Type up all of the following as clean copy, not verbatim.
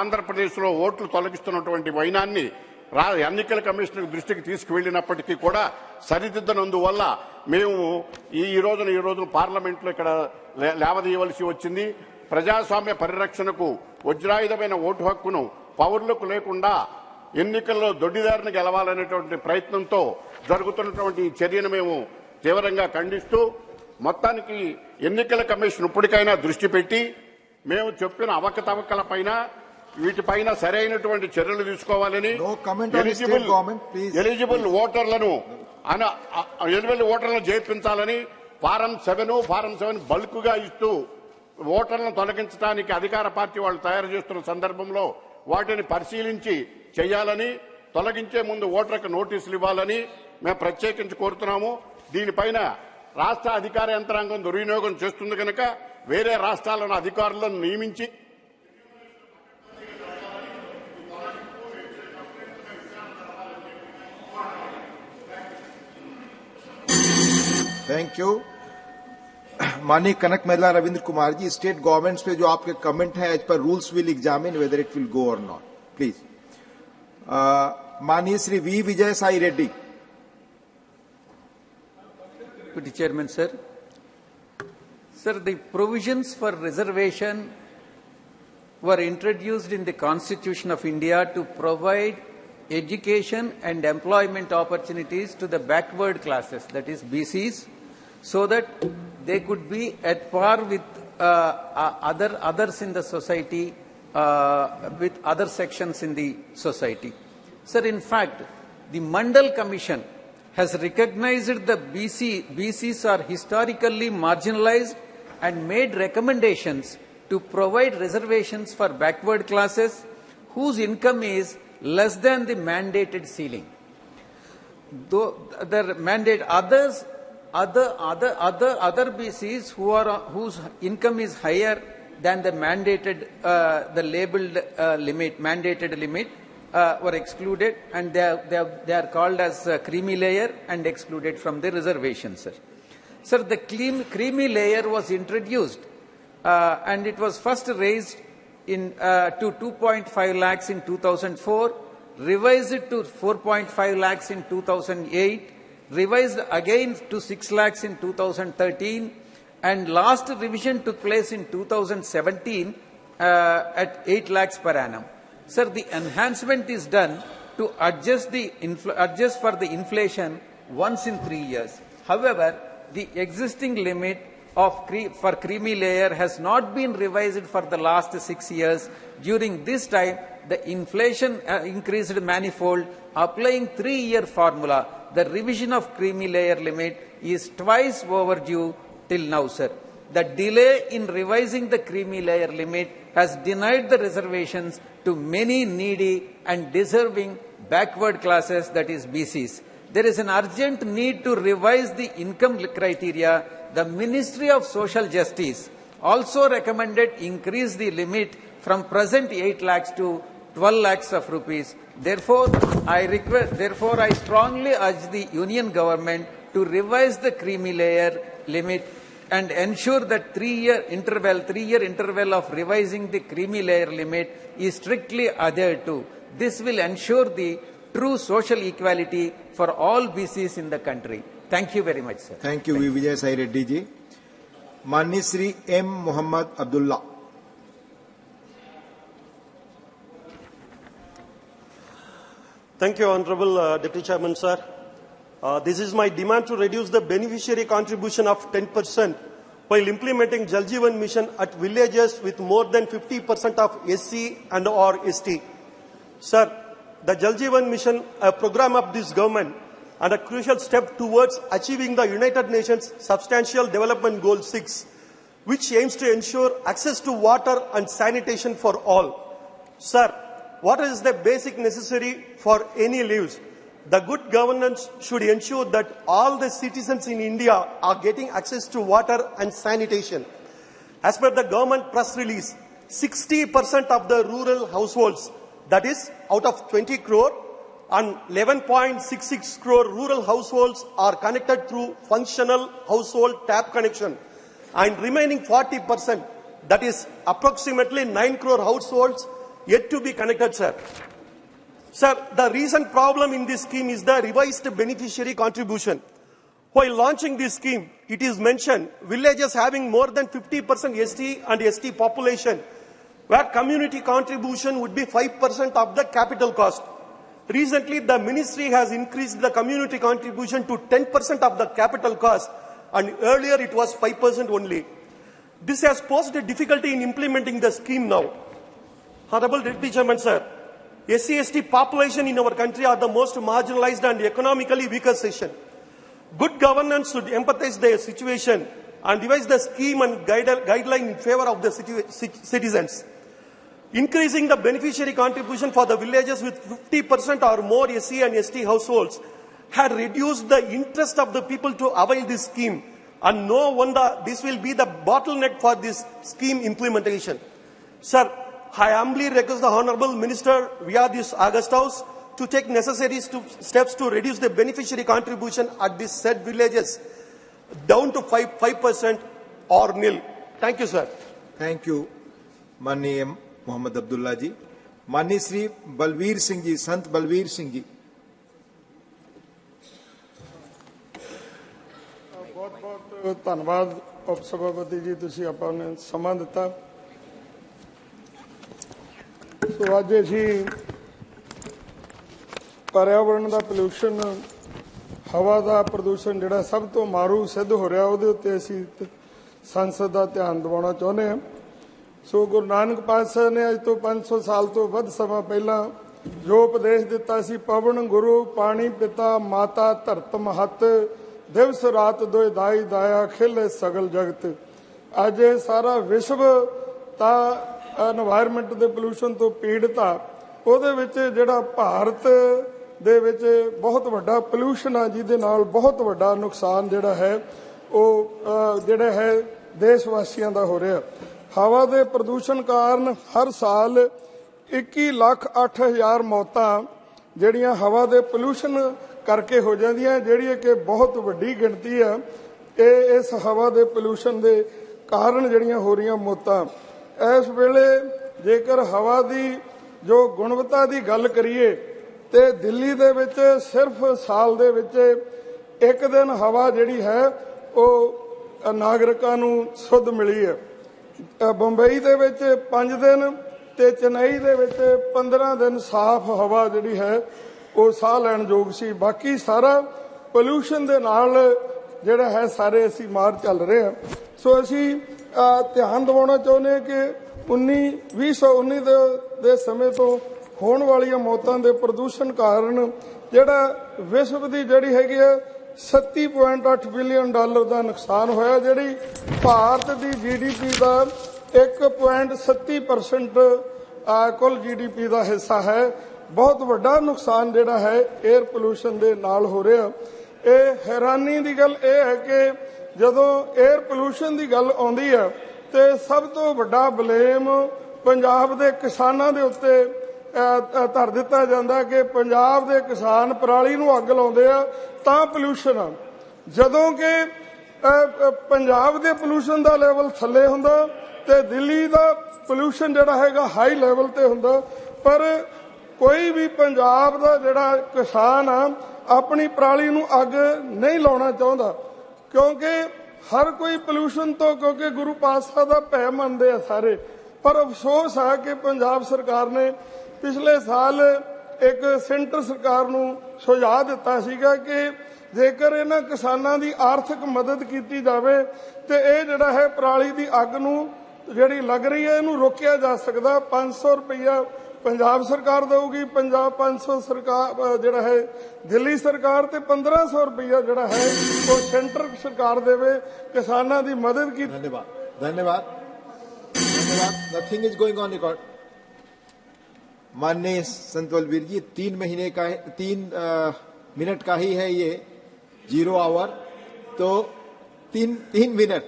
ఆంధ్రప్రదేశ్లో ఓట్లు తొలగిస్తున్నటువంటి వైనాన్ని ఎన్నికల కమిషన్ దృష్టికి తీసుకువెళ్లినప్పటికీ కూడా సరిదిద్దనందువల్ల మేము ఈ రోజున పార్లమెంట్లో ఇక్కడ లేవదీయవలసి వచ్చింది. ప్రజాస్వామ్య పరిరక్షణకు వజ్రాయుధమైన ఓటు హక్కును పౌరులకు లేకుండా ఎన్నికల్లో దొడ్డిదారిని గెలవాలనేటువంటి ప్రయత్నంతో జరుగుతున్నటువంటి ఈ చర్యను మేము తీవ్రంగా ఖండిస్తూ మొత్తానికి ఎన్నికల కమిషన్ ఇప్పటికైనా దృష్టి పెట్టి మేము చెప్పిన అవకతవకలపైన వీటిపైన సరైనటువంటి చర్యలు తీసుకోవాలని ఎలిజిబుల్ ఓటర్లను చేర్పించాలని ఫారం 7 బల్క్ గా ఇస్తూ ఓటర్లను తొలగించడానికి అధికార పార్టీ వాళ్ళు తయారు చేస్తున్న సందర్భంలో వాటిని పరిశీలించి చేయాలని, తొలగించే ముందు ఓటర్లకు నోటీసులు ఇవ్వాలని మేము ప్రత్యేకించి కోరుతున్నాము. దీనిపైన రాష్ట్ర అధికార యంత్రాంగం దుర్వినియోగం చేస్తుంది కనుక వేరే రాష్ట్రాలను అధికారులను నియమించి थैंक यू. माननीय कनक महिला रविंद्र कुमार जी, स्टेट गवर्नमेंट्स पे जो आपके कमेंट है as per rules will examine whether it will go or not. Please. माननीय Shri V Vijay Sai Reddy. Deputy Chairman, sir. Sir, the provisions for reservation were introduced in the Constitution of India to provide education and employment opportunities to the backward classes, that is BCs, so that they could be at par with others in the society, with other sections in the society. Sir, in fact, the Mandal Commission has recognized the BCs are historically marginalized and made recommendations to provide reservations for backward classes whose income is less than the mandated ceiling. Though the mandate other BCs whose income is higher than the mandated the labeled mandated limit were excluded, and they are called as creamy layer and excluded from the reservation, sir. Sir, the creamy layer was introduced and it was first raised to 2.5 lakhs in 2004, revised to 4.5 lakhs in 2008, revised again to 6 lakhs in 2013, and last revision took place in 2017 at 8 lakhs per annum. Sir, the enhancement is done to adjust for the inflation once in 3 years. However, the existing limit for creamy layer has not been revised for the last 6 years. During this time, the inflation increased manifold. Applying 3-year formula, the revision of creamy layer limit is twice overdue till now, sir. The delay in revising the creamy layer limit has denied the reservations to many needy and deserving backward classes, that is BCs. There is an urgent need to revise the income criteria. The Ministry of Social Justice also recommended increase the limit from present 8 lakhs to 12 lakhs of rupees. Therefore, I strongly urge the Union government to revise the creamy layer limit and ensure that 3-year interval of revising the creamy layer limit is strictly adhered to. This will ensure the true social equality for all BCs in the country. Thank you very much, sir. Thank you, V. Vijay Sai Reddy ji. Mani Shri M. Muhammad Abdullah. Thank you, Honorable Deputy Chairman, sir. This is my demand to reduce the beneficiary contribution of 10% while implementing Jal Jeevan Mission at villages with more than 50% of SC and or ST. Sir, the Jal Jeevan Mission, a program of this government and a crucial step towards achieving the United Nations Substantial Development Goal 6, which aims to ensure access to water and sanitation for all. Sir, what is the basic necessary for any lives? The good governance should ensure that all the citizens in India are getting access to water and sanitation. As per the government press release, 60% of the rural households, that is out of 20 crore, and 11.66 crore rural households are connected through functional household tap connection, and remaining 40%, that is approximately 9 crore households, yet to be connected, sir. Sir, the recent problem in this scheme is the revised beneficiary contribution. While launching this scheme, it is mentioned villages having more than 50% ST and ST population, where community contribution would be 5% of the capital cost. Recently, the ministry has increased the community contribution to 10% of the capital cost, and earlier it was 5% only. This has posed a difficulty in implementing the scheme now. Honorable Deputy Chairman, sir, SC/ST population in our country are the most marginalized and economically weaker section. Good governance should empathize their situation and devise the scheme and guideline in favor of the citizens. Increasing the beneficiary contribution for the villages with 50% or more SC and ST households had reduced the interest of the people to avail this scheme, and no wonder this will be the bottleneck for this scheme implementation. Sir, I humbly request the Honourable Minister via this August House to take necessary steps to reduce the beneficiary contribution at these said villages down to 5% or nil. Thank you, sir. Thank you, माननीय मोहम्मद अब्दुल्ला जी. माननीय श्री बलवीर सिंह जी, संत बलवीर सिंह जी. बहुत बहुत धन्यवाद उप सभापति जी, तुसी आपां ने सਮਾਂ ਦਿੱਤਾ. सो ਅੱਜ ਅਸੀਂ पर्यावरण का पोल्यूशन, हवा का प्रदूषण जिहड़ा सब तो मारू सिद्ध हो रहा, उहदे उत्ते असीं संसद का ध्यान दिवाउणा चाहुंदे हां. सो गुरु नानक पातशाह ने अज तो 500 साल तो वध समा पहला जो उपदेश दिता सी, पवन गुरु पानी पिता माता धरत महत, दिवस रात दोए दाई दाया खिल सगल जगत. अज सारा विश्व ता एनवायरमेंट के पोल्यूशन तो पीड़ित आ. ਉਹਦੇ ਵਿੱਚ ਜਿਹੜਾ ਭਾਰਤ ਦੇ ਵਿੱਚ ਬਹੁਤ ਵੱਡਾ ਪੋਲੂਸ਼ਨ ਆ, ਜਿਹਦੇ ਨਾਲ ਬਹੁਤ ਵੱਡਾ ਨੁਕਸਾਨ ਜਿਹੜਾ ਹੈ ਉਹ ਜਿਹੜਾ ਹੈ ਦੇਸ਼ ਵਾਸੀਆਂ ਦਾ ਹੋ ਰਿਹਾ. ਹਵਾ ਦੇ ਪ੍ਰਦੂਸ਼ਣ ਕਾਰਨ ਹਰ ਸਾਲ 21,08,000 ਮੌਤਾਂ ਜਿਹੜੀਆਂ ਹਵਾ ਦੇ ਪੋਲੂਸ਼ਨ ਕਰਕੇ ਹੋ ਜਾਂਦੀਆਂ, ਜਿਹੜੀ ਕਿ ਬਹੁਤ ਵੱਡੀ ਗਿਣਤੀ ਆ. ਇਹ ਇਸ ਹਵਾ ਦੇ ਪੋਲੂਸ਼ਨ ਦੇ ਕਾਰਨ ਜਿਹੜੀਆਂ ਹੋ ਰਹੀਆਂ ਮੌਤਾਂ. ਇਸ ਵੇਲੇ ਜੇਕਰ ਹਵਾ ਦੀ ਜੋ ਗੁਣਵੱਤਾ ਦੀ ਗੱਲ ਕਰੀਏ ਤੇ ਦਿੱਲੀ ਦੇ ਵਿੱਚ ਸਿਰਫ ਸਾਲ ਦੇ ਵਿੱਚ ਇੱਕ ਦਿਨ ਹਵਾ ਜਿਹੜੀ ਹੈ ਉਹ ਨਾਗਰਿਕਾਂ ਨੂੰ ਸ਼ੁੱਧ ਮਿਲੀ ਹੈ. ਬੰਬਈ ਦੇ ਵਿੱਚ 5 ਦਿਨ ਤੇ ਚੇਨਈ ਦੇ ਵਿੱਚ 15 ਦਿਨ ਸਾਫ਼ ਹਵਾ ਜਿਹੜੀ ਹੈ ਉਹ ਸਾਹ ਲੈਣ ਯੋਗ ਸੀ. ਬਾਕੀ ਸਾਰਾ ਪੋਲੂਸ਼ਨ ਦੇ ਨਾਲ ਜਿਹੜਾ ਹੈ ਸਾਰੇ ਅਸੀਂ ਮਾਰ ਚੱਲ ਰਹੇ ਹਾਂ. ਸੋ ਅਸੀਂ ਧਿਆਨ ਦਿਵਾਉਣਾ ਚਾਹੁੰਦੇ ਹਾਂ ਕਿ 2019 ਦੇ ਸਮੇਂ ਤੋਂ ਹੋਣ ਵਾਲੀਆਂ ਮੌਤਾਂ ਦੇ ਪ੍ਰਦੂਸ਼ਣ ਕਾਰਨ ਜਿਹੜਾ ਵਿਸ਼ਵ ਦੀ ਜਿਹੜੀ ਹੈਗੀ ਹੈ $37.8 ਬਿਲੀਅਨ ਦਾ ਨੁਕਸਾਨ ਹੋਇਆ, ਜਿਹੜੀ ਭਾਰਤ ਦੀ GDP ਦਾ 1.37% ਕੁੱਲ GDP ਦਾ ਹਿੱਸਾ ਹੈ. ਬਹੁਤ ਵੱਡਾ ਨੁਕਸਾਨ ਜਿਹੜਾ ਹੈ 에ਅਰ ਪੋਲੂਸ਼ਨ ਦੇ ਨਾਲ ਹੋ ਰਿਹਾ. ਇਹ ਹੈਰਾਨੀ ਦੀ ਗੱਲ ਇਹ ਹੈ ਕਿ ਜਦੋਂ 에ਅਰ ਪੋਲੂਸ਼ਨ ਦੀ ਗੱਲ ਆਉਂਦੀ ਹੈ ਤੇ ਸਭ ਤੋਂ ਵੱਡਾ ਬਲੇਮ ਪੰਜਾਬ ਦੇ ਕਿਸਾਨਾਂ ਦੇ ਉੱਤੇ ਧਰ ਦਿੱਤਾ ਜਾਂਦਾ ਕਿ ਪੰਜਾਬ ਦੇ ਕਿਸਾਨ ਪਰਾਲੀ ਨੂੰ ਅੱਗ ਲਾਉਂਦੇ ਆ ਤਾਂ ਪੋਲੂਸ਼ਨ ਆ, ਜਦੋਂ ਕਿ ਪੰਜਾਬ ਦੇ ਪੋਲੂਸ਼ਨ ਦਾ ਲੈਵਲ ਥੱਲੇ ਹੁੰਦਾ ਤੇ ਦਿੱਲੀ ਦਾ ਪੋਲੂਸ਼ਨ ਜਿਹੜਾ ਹੈਗਾ ਹਾਈ ਲੈਵਲ ਤੇ ਹੁੰਦਾ. ਪਰ ਕੋਈ ਵੀ ਪੰਜਾਬ ਦਾ ਜਿਹੜਾ ਕਿਸਾਨ ਆ ਆਪਣੀ ਪਰਾਲੀ ਨੂੰ ਅੱਗ ਨਹੀਂ ਲਾਉਣਾ ਚਾਹੁੰਦਾ, ਕਿਉਂਕਿ ਹਰ ਕੋਈ ਪੋਲੂਸ਼ਨ ਤੋਂ, ਕਿਉਂਕਿ ਗੁਰੂ ਪਾਤਸ਼ਾਹ ਦਾ ਭੈ ਮੰਨਦੇ ਆ ਸਾਰੇ. ਪਰ ਅਫਸੋਸ ਹੈ ਕਿ ਪੰਜਾਬ ਸਰਕਾਰ ਨੇ ਪਿਛਲੇ ਸਾਲ ਇੱਕ ਸੈਂਟਰ ਸਰਕਾਰ ਨੂੰ ਸੁਝਾਅ ਦਿੱਤਾ ਸੀਗਾ ਕਿ ਜੇਕਰ ਇਹਨਾਂ ਕਿਸਾਨਾਂ ਦੀ ਆਰਥਿਕ ਮਦਦ ਕੀਤੀ ਜਾਵੇ ਤੇ ਇਹ ਜਿਹੜਾ ਹੈ ਪਰਾਲੀ ਦੀ ਅੱਗ ਨੂੰ ਜਿਹੜੀ ਲੱਗ ਰਹੀ ਹੈ ਇਹਨੂੰ ਰੋਕਿਆ ਜਾ ਸਕਦਾ. 500 ਰੁਪਈਆ ਪੰਜਾਬ ਸਰਕਾਰ ਦੇਊਗੀ, 500 ਸਰਕਾਰ ਜਿਹੜਾ ਹੈ ਦਿੱਲੀ ਸਰਕਾਰ, ਤੇ 1500 ਰੁਪਈਆ ਜਿਹੜਾ ਹੈ ਉਹ ਸੈਂਟਰ ਸਰਕਾਰ ਦੇਵੇ, ਕਿਸਾਨਾਂ ਦੀ ਮਦਦ ਕੀਤੀ. धन्यवाद धन्यवाद धन्यवाद. Nothing is going on record. माननीय संत बलवीर जी, 3 मिनट का ही है ये 0 आवर, तो 3 मिनट,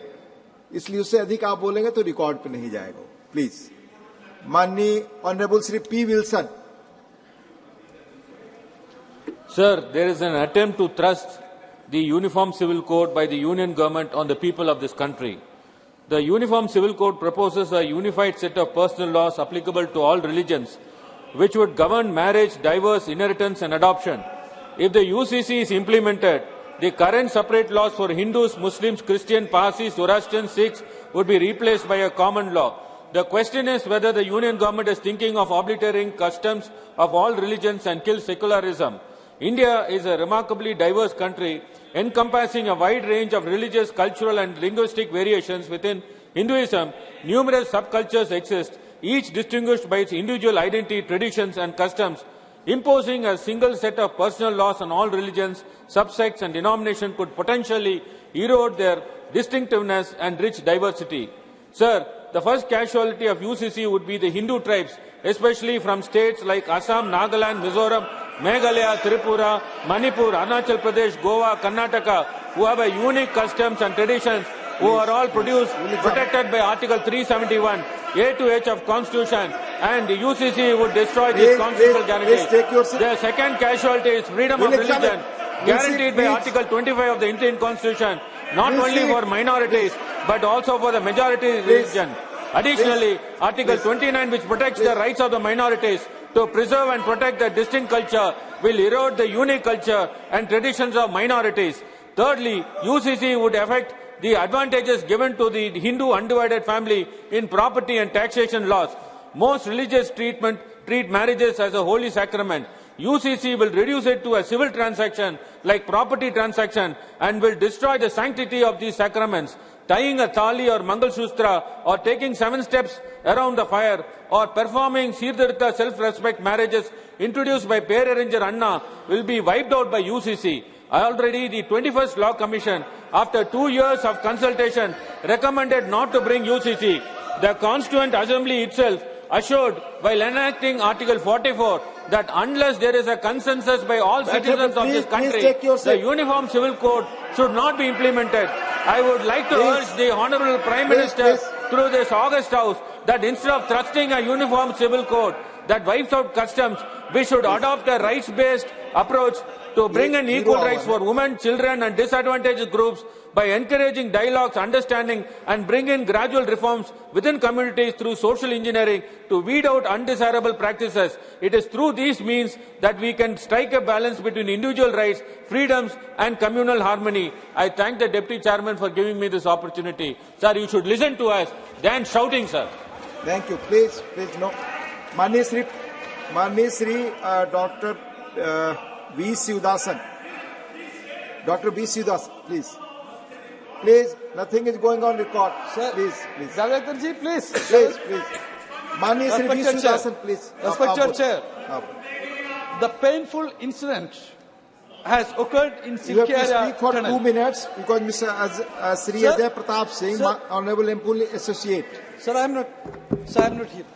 इसलिए उससे अधिक आप बोलेंगे तो रिकॉर्ड पे नहीं जाएगा. प्लीज. माननीय honourable Shri P. Wilson. Sir, there is an attempt to thrust the Uniform Civil Code by the Union Government on the people of this country. The Uniform Civil Code proposes a unified set of personal laws applicable to all religions, which would govern marriage, divorce, inheritance and adoption. If the UCC is implemented, the current separate laws for Hindus, Muslims, Christian, Parsis, Zoroastrians, Sikhs would be replaced by a common law. The question is whether the union government is thinking of obliterating customs of all religions and kill secularism. India is a remarkably diverse country encompassing a wide range of religious, cultural and linguistic variations. Within Hinduism, numerous subcultures exist, each distinguished by its individual identity, traditions and customs. Imposing a single set of personal laws on all religions, subsects and denominations could potentially erode their distinctiveness and rich diversity. Sir, the first casualty of UCC would be the Hindu tribes, especially from states like Assam, Nagaland, Mizoram, Meghalaya, Tripura, Manipur, Arunachal Pradesh, Goa, Karnataka, who have a unique customs and traditions, who are all protected by Article 371, A to H of Constitution, and the UCC would destroy these constitutional guarantees. The second casualty is freedom of religion, guaranteed by Article 25 of the Indian Constitution, not only for minorities, but also for the majority religion. Additionally, Article 29, which protects the rights of the minorities to preserve and protect their distinct culture, will erode the unique culture and traditions of minorities. Thirdly, UCC would affect the advantages given to the Hindu undivided family in property and taxation laws. Most religious treat marriages as a holy sacrament. UCC will reduce it to a civil transaction like property transaction and will destroy the sanctity of these sacraments. Tying a thali or Mangal Shustra or taking 7 steps around the fire or performing Sirdhartha self-respect marriages introduced by pair arranger Anna will be wiped out by UCC. Already the 21st Law Commission, after 2 years of consultation, recommended not to bring UCC. The Constituent Assembly itself assured while enacting Article 44 that unless there is a consensus by all citizens of this country, the Uniform Civil Code should not be implemented. I would like to urge the Honourable Prime Minister through this August House that instead of thrusting a Uniform Civil Code that wipes out customs, we should adopt a rights-based approach to bring in equal rights for women, children and disadvantaged groups by encouraging dialogues, understanding and bring in gradual reforms within communities through social engineering to weed out undesirable practices. It is through these means that we can strike a balance between individual rights, freedoms and communal harmony. I thank the Deputy Chairman for giving me this opportunity. Sir, you should listen to us than shouting, sir. Thank you. Please, no. Mani Sri Dr. V. Sivasan. Dr. V. Sivasan, please. Please, nothing is going on record. Sir, please. Zavekar please. Please. Mani Sri V. Sivasan, please. Respected Chair. The painful incident has occurred in Silky You have to area speak for tunnel. 2 minutes because Mr. Sri Sir, Ajay Pratap Singh, sir, Honourable MP Associate. Sir, I am not here.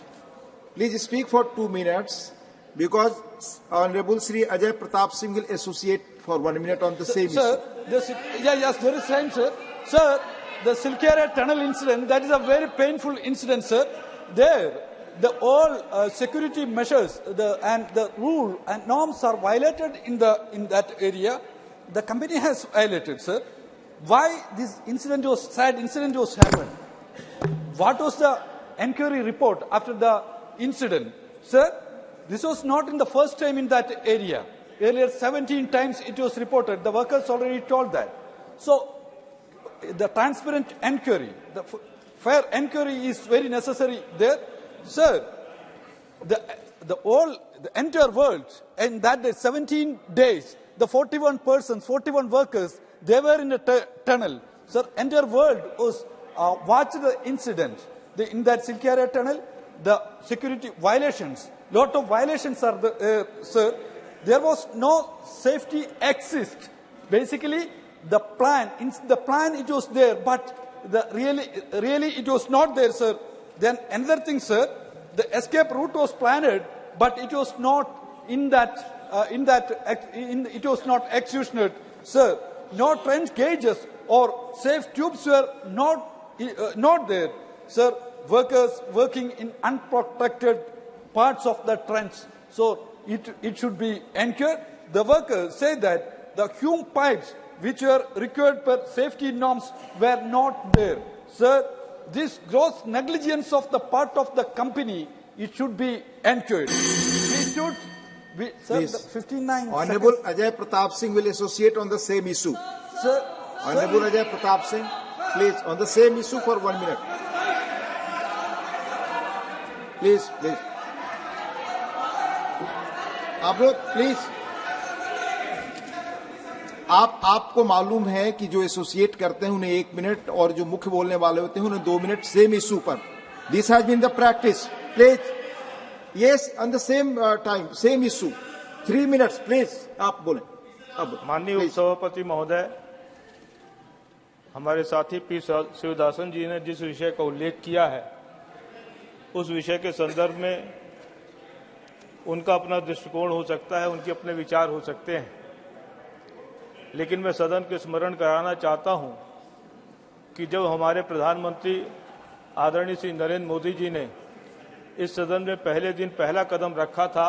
Please speak for 2 minutes because Honourable Sri Ajay Pratap Singh will associate for 1 minute on the same issue. Sir, yes, there is time, sir. Sir, the Silky area tunnel incident, that is a very painful incident, sir. There, all security measures and the rule and norms are violated in that area. The company has violated, sir. Why this sad incident was happened? What was the inquiry report after the incident? Sir, this was not in the first time in that area. Earlier 17 times it was reported. The workers already told that. So, the transparent inquiry, the fair inquiry is very necessary there. Sir, the entire world, in that day, 17 days, the 41 workers, they were in the tunnel. Sir, entire world was watched the incident. In that Silky area tunnel, the security violations, lot of violations are there, sir. There was no safety exist. Basically, the plan it was there, but really it was not there, sir. Then another thing, sir, the escape route was planned, but it was not it was not executed, sir. No trench gauges or safe tubes were not there, sir. Workers working in unprotected parts of the trench, so it should be ensured. The workers say that the fume pipes which were required per safety norms were not there, sir. this gross negligence of the part of the company, it should be enquired. Sir, Please. the 59 Honorable seconds. Ajay Pratap Singh will associate on the same issue. Sir, Honorable Ajay Pratap Singh, please, on the same issue for 1 minute. Please, please. आप लोग please, आपको मालूम है कि जो associate करते हैं उन्हें 1 मिनट और जो मुख्य बोलने वाले होते हैं उन्हें 2 मिनट सेम इशू पर. This has been the practice. Please, yes, on the same time, same issue, 3 minutes please. आप बोलें अब. माननीय Please. उपसभापति महोदय, हमारे साथी पी शिवदासन जी ने जिस विषय का उल्लेख किया है उस विषय के संदर्भ में उनका अपना दृष्टिकोण हो सकता है, उनके अपने विचार हो सकते हैं, लेकिन मैं सदन के स्मरण कराना चाहता हूं कि जब हमारे प्रधानमंत्री आदरणीय श्री नरेंद्र मोदी जी ने इस सदन में पहले दिन पहला कदम रखा था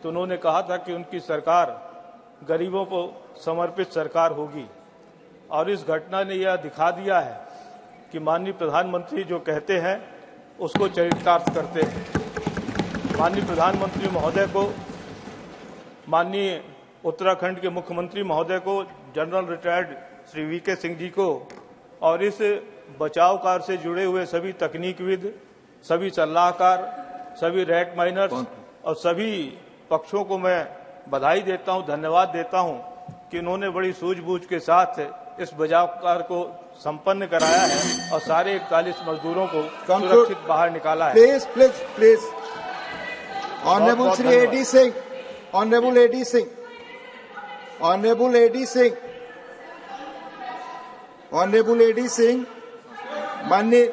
तो उन्होंने कहा था कि उनकी सरकार गरीबों को समर्पित सरकार होगी, और इस घटना ने यह दिखा दिया है कि माननीय प्रधानमंत्री जो कहते हैं उसको चरितार्थ करते हैं. माननीय प्रधानमंत्री महोदय को, माननीय उत्तराखंड के मुख्यमंत्री महोदय को, general retired Shri VK Singh ji को और इस बचाव कार्य से जुड़े हुए सभी तकनीकविद, सभी सलाहकार, सभी रैट माइनर्स और सभी पक्षों को मैं बधाई देता हूं, धन्यवाद देता हूं कि उन्होंने बड़ी सूझबूझ के साथ इस बचाव कार्य को संपन्न कराया है और सारे 41 मजदूरों को सुरक्षित बाहर निकाला है. Please please please. Honourable Shri AD Singh, honourable AD Singh, honourable AD Singh, honourable AD Singh, माननीय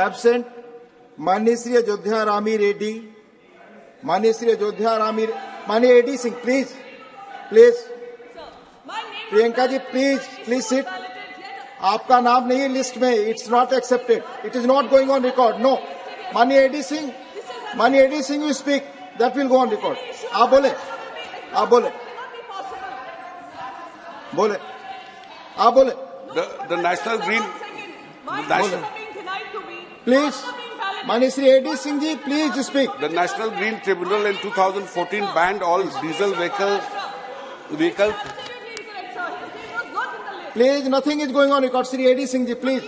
एब्सेंट, माननीय श्री अयोध्या रामी रेड्डी, माननीय श्री अयोध्या रामी, माननीय AD Singh please please. Priyanka ji please please sit. आपका नाम नहीं है लिस्ट में. It's not accepted. It is not going on record. No. माननीय एडी सिंह, माननीय AD Singh you speak, that will go on record. आप बोले, आप बोले, बोले, आप बोले. The National Green, प्लीज, माननीय Shri AD Singh ji please speak. the National Green Tribunal in 2014 banned all diesel vehicles. Please, nothing is going on record. Shri A.D. Singh ji, please.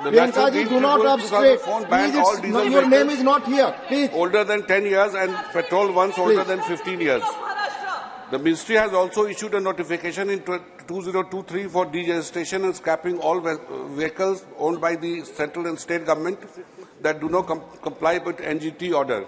The Priyanka National ji, Green do not Tribunal obstruct. 2004 banned Please, all it's diesel no, your name vehicles is not here. Please. older than 10 years and petrol ones older than 15 years. The ministry has also issued a notification in 2023 for deregistration and scrapping all vehicles owned by the central and state government that do not comply with NGT order.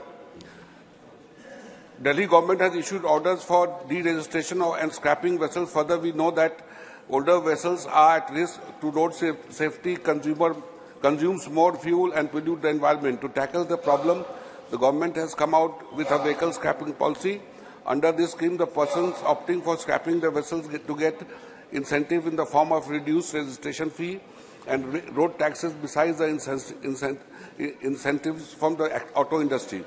Delhi government has issued orders for deregistration and scrapping vessels. Further, we know that older vessels are at risk to road safety, consumes more fuel and pollute the environment. To tackle the problem, the government has come out with a vehicle scrapping policy. Under this scheme, the persons opting for scrapping the vessels get incentive in the form of reduced registration fee and road taxes besides the incentives from the auto industry.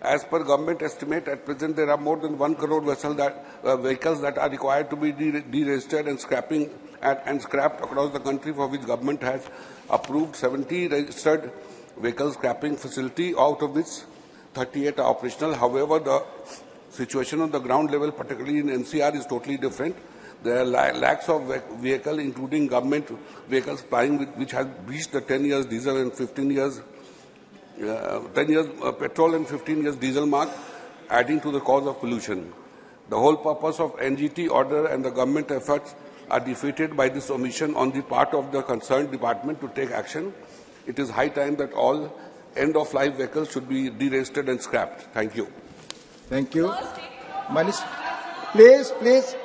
As per government estimate, at present there are more than 1 crore vehicles that are required to be deregistered and scrapped across the country, for which government has approved 70 registered vehicle scrapping facility, out of which 38 are operational. However, the situation on the ground level, particularly in NCR, is totally different. There are lakhs of vehicles, including government vehicles plying which has reached the 10 years diesel and 15 years 10 years petrol and 15 years diesel mark, adding to the cause of pollution. The whole purpose of NGT order and the government efforts are defeated by this omission on the part of the concerned department to take action. It is high time that all end-of-life vehicles should be deregistered and scrapped. Thank you. Thank you. Please, please.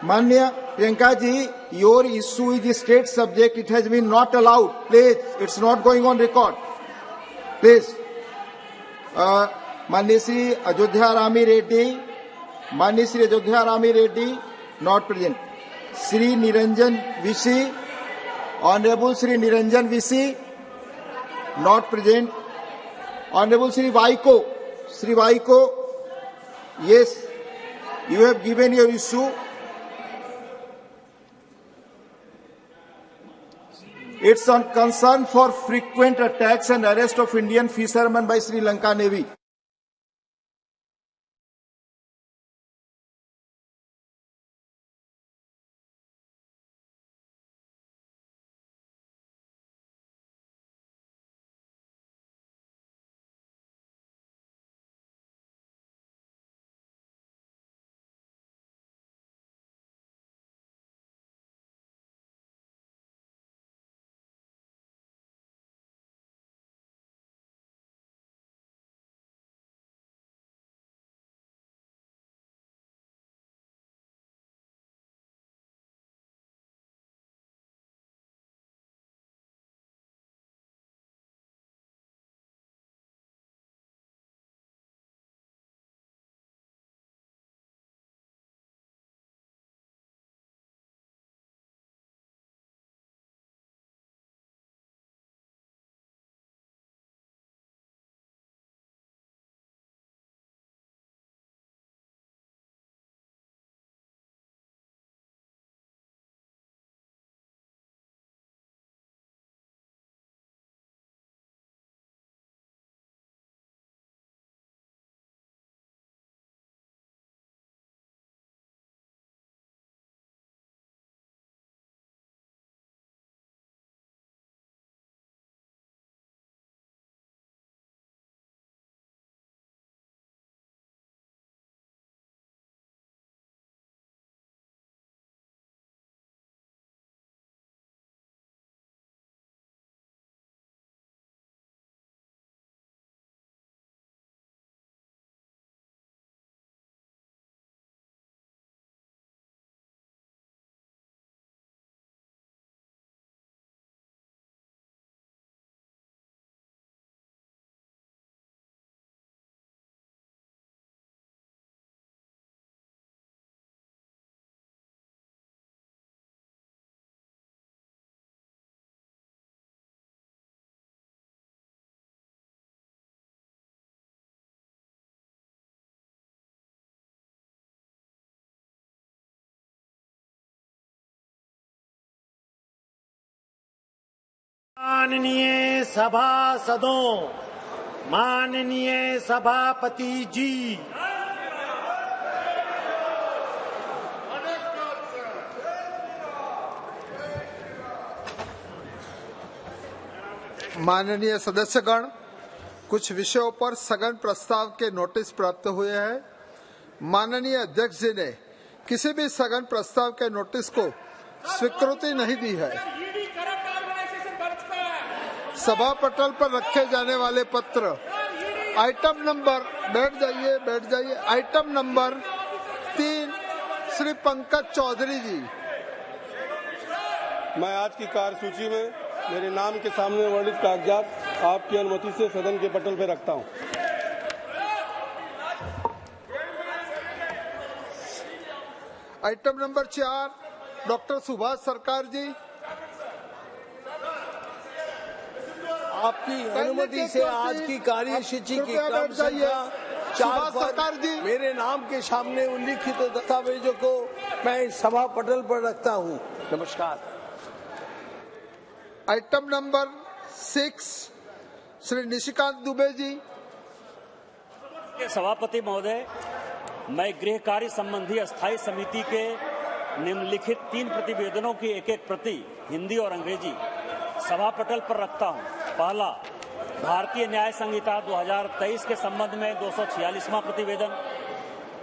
Manya Priyanka ji, your issue is a state subject. It has been not allowed. Please, it's not going on record. Please. Manya Shri Ajodhya Rami Reddy, Manya Shri Ajodhya Rami Reddy, not present. Shri Niranjan Vishi, Honorable Shri Niranjan Vishi, not present. Honorable Shri Vaiko, yes, you have given your issue. It's on concern for frequent attacks and arrest of Indian fishermen by Sri Lanka Navy. माननीय सभासदों, माननीय सभापति जी, माननीय सदस्यगण, कुछ विषयों पर सघन प्रस्ताव के नोटिस प्राप्त हुए हैं। माननीय अध्यक्ष जी ने किसी भी सघन प्रस्ताव के नोटिस को स्वीकृति नहीं दी है। सभा पटल पर रखे जाने वाले पत्र आइटम नंबर बैठ जाइए आइटम नंबर 3 श्री पंकज चौधरी जी। मैं आज की कार्यसूची में मेरे नाम के सामने वर्णित कागजात आपकी अनुमति से सदन के पटल पर रखता हूं। आइटम नंबर 4 डॉक्टर सुभाष सरकार जी। आपकी अनुमति से आज की कार्यसूची की क्रम संख्या 4 पर मेरे नाम के सामने उल्लिखित दस्तावेजों को मैं सभा पटल पर रखता हूं। नमस्कार। Item number 6 Shri Nishikant Dubey ji. सभापति महोदय, मैं गृह कार्य संबंधी अस्थायी समिति के निम्नलिखित 3 प्रतिवेदनों की एक प्रति हिंदी और अंग्रेजी सभा पटल पर रखता हूं। पहला, भारतीय न्याय संहिता 2023 के संबंध में 246वां प्रतिवेदन,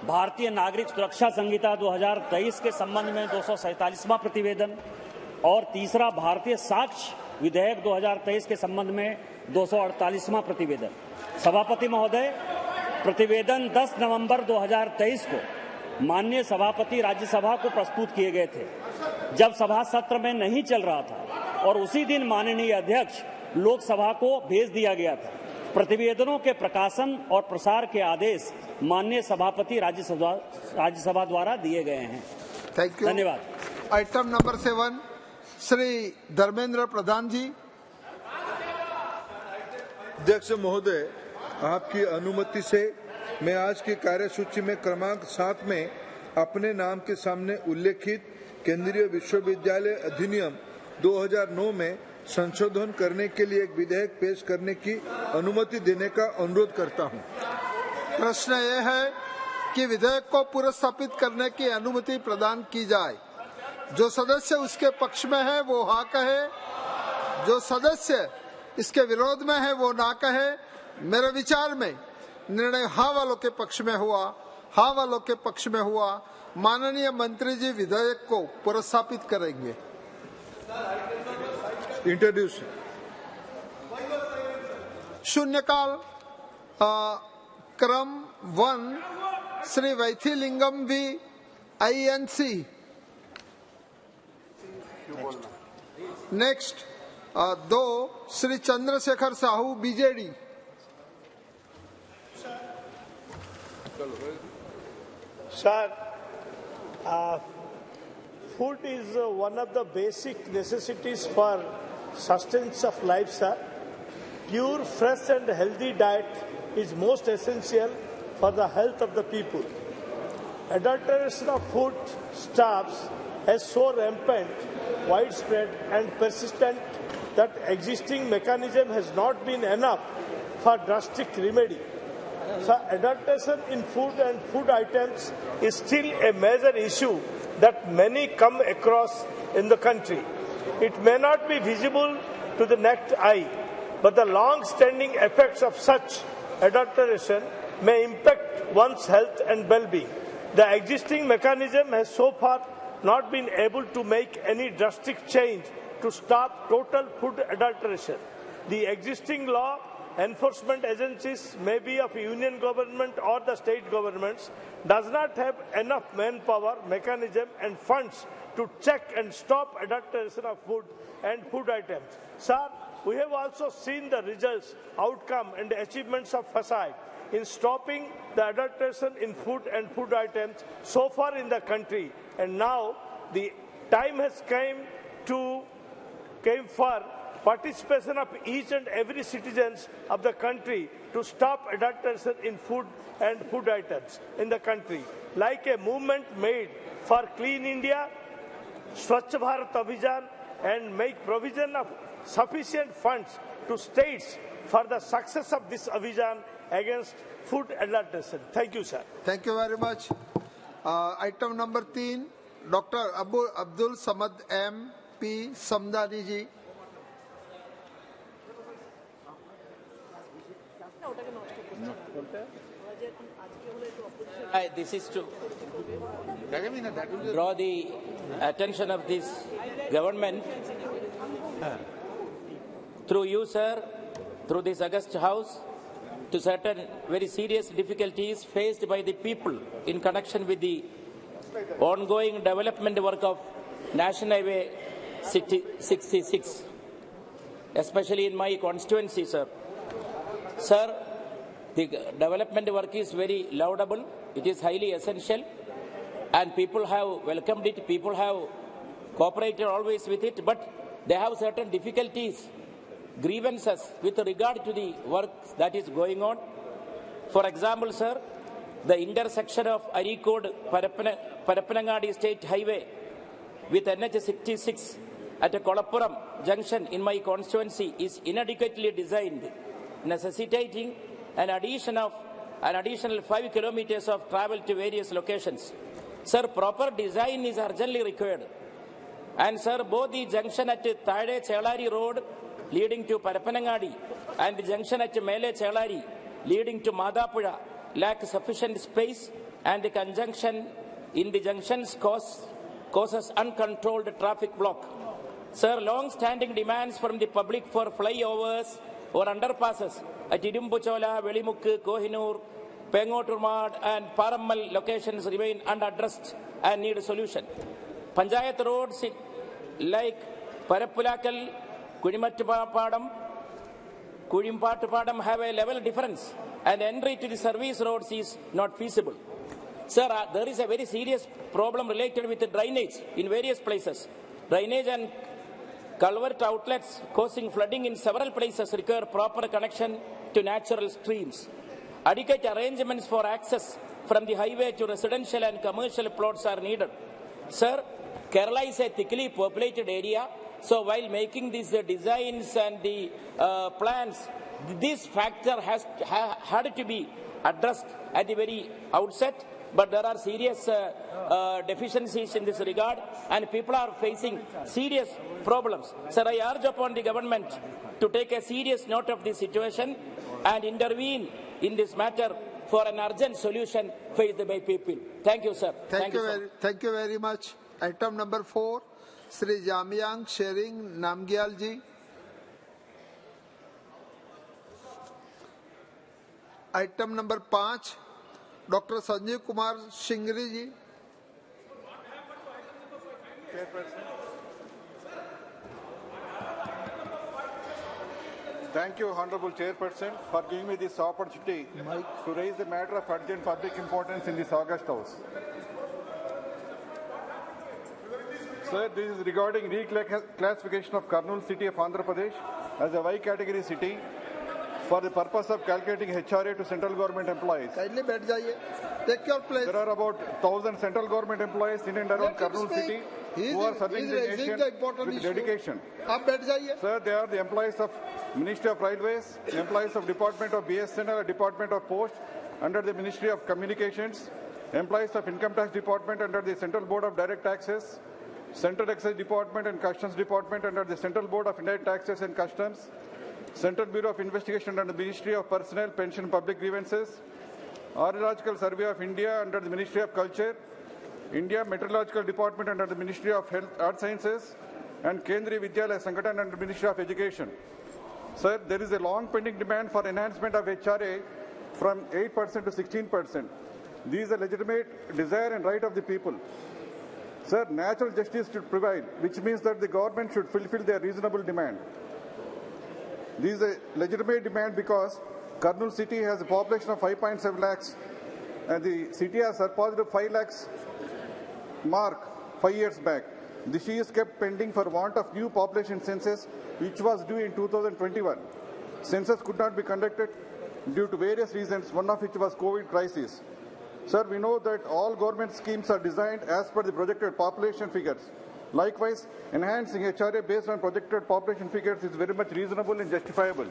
भारतीय नागरिक सुरक्षा संहिता 2023 के संबंध में 247वां प्रतिवेदन और तीसरा, भारतीय साक्ष्य विधेयक 2023 के संबंध में 248वां प्रतिवेदन। सभापति महोदय, प्रतिवेदन 10 नवंबर 2023 को माननीय सभापति राज्यसभा को प्रस्तुत किए गए थे, जब सभा सत्र में नहीं चल रहा था, और उसी दिन माननीय अध्यक्ष लोकसभा को भेज दिया गया था। प्रतिवेदनों के प्रकाशन और प्रसार के आदेश माननीय सभापति राज्यसभा द्वारा दिए गए हैं। Thank you. धन्यवाद। आइटम नंबर 7 श्री धर्मेंद्र प्रधान जी। अध्यक्ष महोदय, आपकी अनुमति से मैं आज की कार्यसूची में क्रमांक 7 में अपने नाम के सामने उल्लेखित केंद्रीय विश्वविद्यालय अधिनियम 2009 में संशोधन करने के लिए एक विधेयक पेश करने की अनुमति देने का अनुरोध करता हूं। प्रश्न ये है कि विधेयक को पुरस्स्थापित करने की अनुमति प्रदान की जाए। जो सदस्य उसके पक्ष में है वो हाँ कहे, जो सदस्य इसके विरोध में है वो ना कहे। मेरे विचार में निर्णय हाँ वालों के पक्ष में हुआ, हाँ वालों के पक्ष में हुआ। माननीय मंत्री जी विधेयक को पुरस्स्थापित करेंगे। इंट्रोड्यूस शून्यकाल क्रम 1 Shri Vaithilingam V INC। Next 2 Shri Chandrashekhar Sahu BJD। Sir, food is one of the basic necessities for sustenance of life, sir. Pure, fresh and healthy diet is most essential for the health of the people. Adulteration of food stuffs has so rampant, widespread and persistent that existing mechanism has not been enough for drastic remedy. So adulteration in food and food items is still a major issue that many come across in the country. It may not be visible to the naked eye, but the long-standing effects of such adulteration may impact one's health and well-being. The existing mechanism has so far not been able to make any drastic change to stop total food adulteration. The existing law enforcement agencies, may be of union government or the state governments, does not have enough manpower, mechanism and funds to check and stop adulteration of food and food items. Sir, we have also seen the results, outcome and achievements of FASAI in stopping the adulteration in food and food items so far in the country. And now the time has came for participation of each and every citizens of the country to stop adulteration in food and food items in the country. Like a movement made for Clean India, Swachh Bharat Abhijan, and make provision of sufficient funds to states for the success of this Abhijan against food adulteration. Thank you, sir. Thank you very much. Item number 3, Dr. Abdul Samad MP Samdani ji. This is to draw the attention of this government through you, sir, through this August House, to certain very serious difficulties faced by the people in connection with the ongoing development work of National Highway 66, especially in my constituency, sir. Sir, the development work is very laudable, it is highly essential, and people have welcomed it, people have cooperated always with it, but they have certain difficulties, grievances with regard to the work that is going on. For example, sir, the intersection of Arikod Parappanangadi State Highway with NH 66 at a Kolappuram junction in my constituency is inadequately designed, necessitating an additional 5 kilometers of travel to various locations. Sir, proper design is urgently required. And sir, both the junction at Thade Chelari Road leading to Parappanangadi and the junction at Mele Chelari leading to Madapura lack sufficient space, and the conjunction in the junctions causes uncontrolled traffic block. Sir, long-standing demands from the public for flyovers or underpasses at Idumbuchola, Velimukku, Kohinoor, Pengoturmad and Parammal locations remain unaddressed and need a solution. Panchayat roads like Parappulakal, Kudimattupadam, Kudimpattupadam have a level difference, and entry to the service roads is not feasible. Sir, there is a very serious problem related with the drainage in various places. Drainage and culvert outlets causing flooding in several places require proper connection to natural streams. Adequate arrangements for access from the highway to residential and commercial plots are needed. Sir, Kerala is a thickly populated area So while making these designs and the plans, this factor had to be addressed at the very outset. But there are serious deficiencies in this regard, and people are facing serious problems. Sir, I urge upon the government to take a serious note of this situation and intervene in this matter for an urgent solution faced by people. Thank you, sir. Thank you very much. Item number 4, Sri Jamyang Shering Namgyal ji. Item number 5, Dr. Sanjeev Kumar Shingri ji. Thank you, Honorable Chairperson, for giving me this opportunity to raise a matter of urgent public importance in this August House. Sir, this is regarding reclassification of Kurnool city of Andhra Pradesh as a Y category city for the purpose of calculating HRA to central government employees. Kindly बैठ जाइए. Take your place. There are about 1,000 central government employees in and around Kurnool city who are serving the nation with dedication. आप बैठ जाइए. Sir, they are the employees of Ministry of Railways, employees of Department of BSNL, Department of Post under the Ministry of Communications, employees of Income Tax Department under the Central Board of Direct Taxes, Central Excise Department and Customs Department under the Central Board of Indirect Taxes and Customs, Central Bureau of Investigation under the Ministry of Personnel, Pension and Public Grievances, Archaeological Survey of India under the Ministry of Culture, India Meteorological Department under the Ministry of Health, Art Sciences, and Kendriya Vidyalaya Sangathan under the Ministry of Education. Sir, there is a long pending demand for enhancement of HRA from 8% to 16%. This is a legitimate desire and right of the people. Sir, natural justice should prevail, which means that the government should fulfill their reasonable demand. This is a legitimate demand because Kurnool city has a population of 5.7 lakhs and the city has surpassed the 5 lakhs mark 5 years back. The issue is kept pending for want of new population census, which was due in 2021. Census could not be conducted due to various reasons, one of which was COVID crisis. Sir, we know that all government schemes are designed as per the projected population figures. Likewise, enhancing HRA based on projected population figures is very much reasonable and justifiable.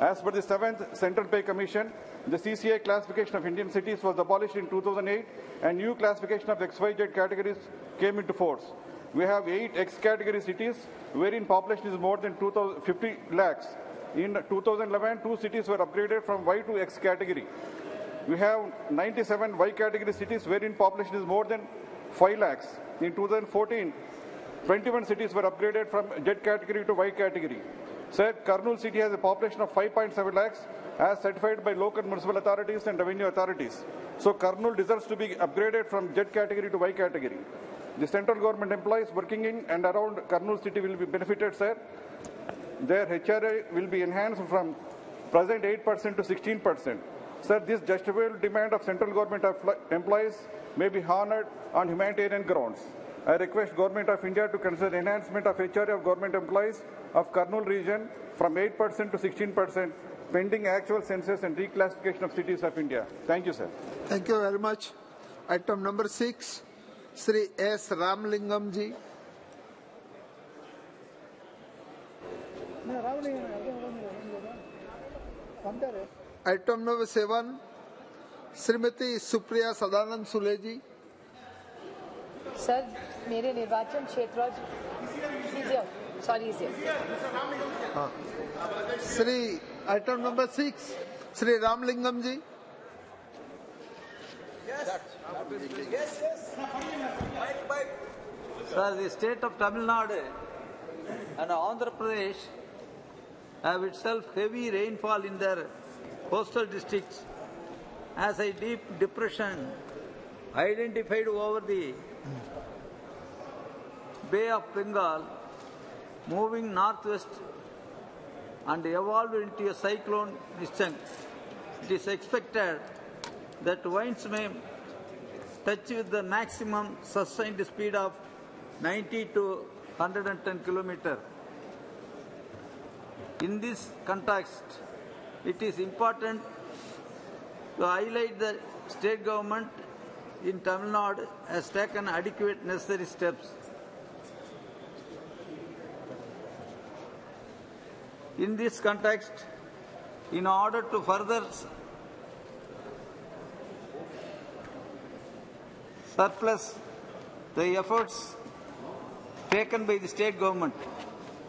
As per the 7th Central Pay Commission, the CCI classification of Indian cities was abolished in 2008 and new classification of XYZ categories came into force. We have 8 X category cities wherein population is more than 50 lakhs. In 2011, 2 cities were upgraded from Y to X category. We have 97 Y category cities wherein population is more than 5 lakhs. In 2014, 21 cities were upgraded from Z category to Y category. Sir, Kurnool city has a population of 5.7 lakhs as certified by local municipal authorities and revenue authorities. So Kurnool deserves to be upgraded from Z category to Y category. The central government employees working in and around Kurnool city will be benefited, sir. Their HRA will be enhanced from present 8% to 16%. Sir, this justifiable demand of central government employees may be honored on humanitarian grounds. I request Government of India to consider enhancement of HRA of government employees of Kurnool region from 8% to 16%, pending actual census and reclassification of cities of India. Thank you, sir. Thank you very much. Item number 6, Sri S. Ramlingam ji. Item number 7, Srimati Supriya Sadanand Sule ji. Sir मेरे निर्वाचन क्षेत्र हाँ Shri item number 6 Shri Ramalingam ji Sir, the state of Tamil Nadu and Andhra Pradesh have itself heavy rainfall in their coastal districts as a deep depression identified over the Bay of Bengal, moving northwest and evolved into a cyclone Nischang. It is expected that winds may touch with the maximum sustained speed of 90 to 110 km. In this context, it is important to highlight the state government in Tamil Nadu has taken adequate necessary steps In this context, in order to further surplus the efforts taken by the state government,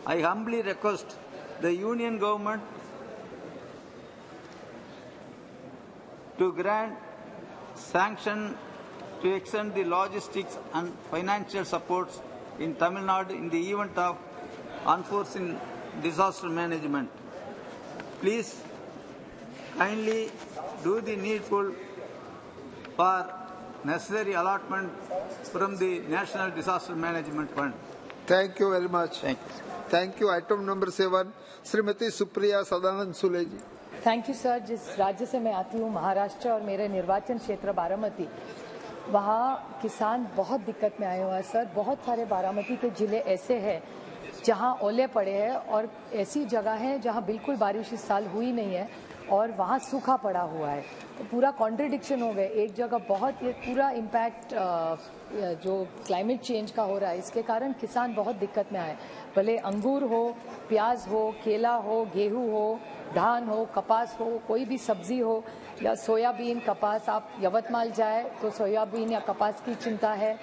I humbly request the union government to grant sanction to extend the logistics and financial supports in Tamil Nadu in the event of unforeseen disaster management. Please kindly do the needful for necessary allotment from the National Disaster Management Fund. Thank you very much. Thank you. Thank you. Item number 7, Shrimati Supriya Sadanand Sule ji. Thank you sir. जिस राज्य से मैं आती हूँ महाराष्ट्र और मेरे निर्वाचन क्षेत्र बारामती, वहाँ किसान बहुत दिक्कत में आए हुए हैं सर. बहुत सारे बारामती के जिले ऐसे हैं जहाँ ओले पड़े हैं और ऐसी जगह है जहाँ बिल्कुल बारिश इस साल हुई नहीं है और वहाँ सूखा पड़ा हुआ है. तो पूरा कॉन्ट्रडिक्शन हो गए. एक जगह बहुत ये पूरा इम्पैक्ट जो क्लाइमेट चेंज का हो रहा है इसके कारण किसान बहुत दिक्कत में आए. भले अंगूर हो, प्याज हो, केला हो, गेहूं हो, धान हो, कपास हो, कोई भी सब्जी हो या सोयाबीन, कपास. आप यवतमाल जाए तो सोयाबीन या कपास की चिंता है.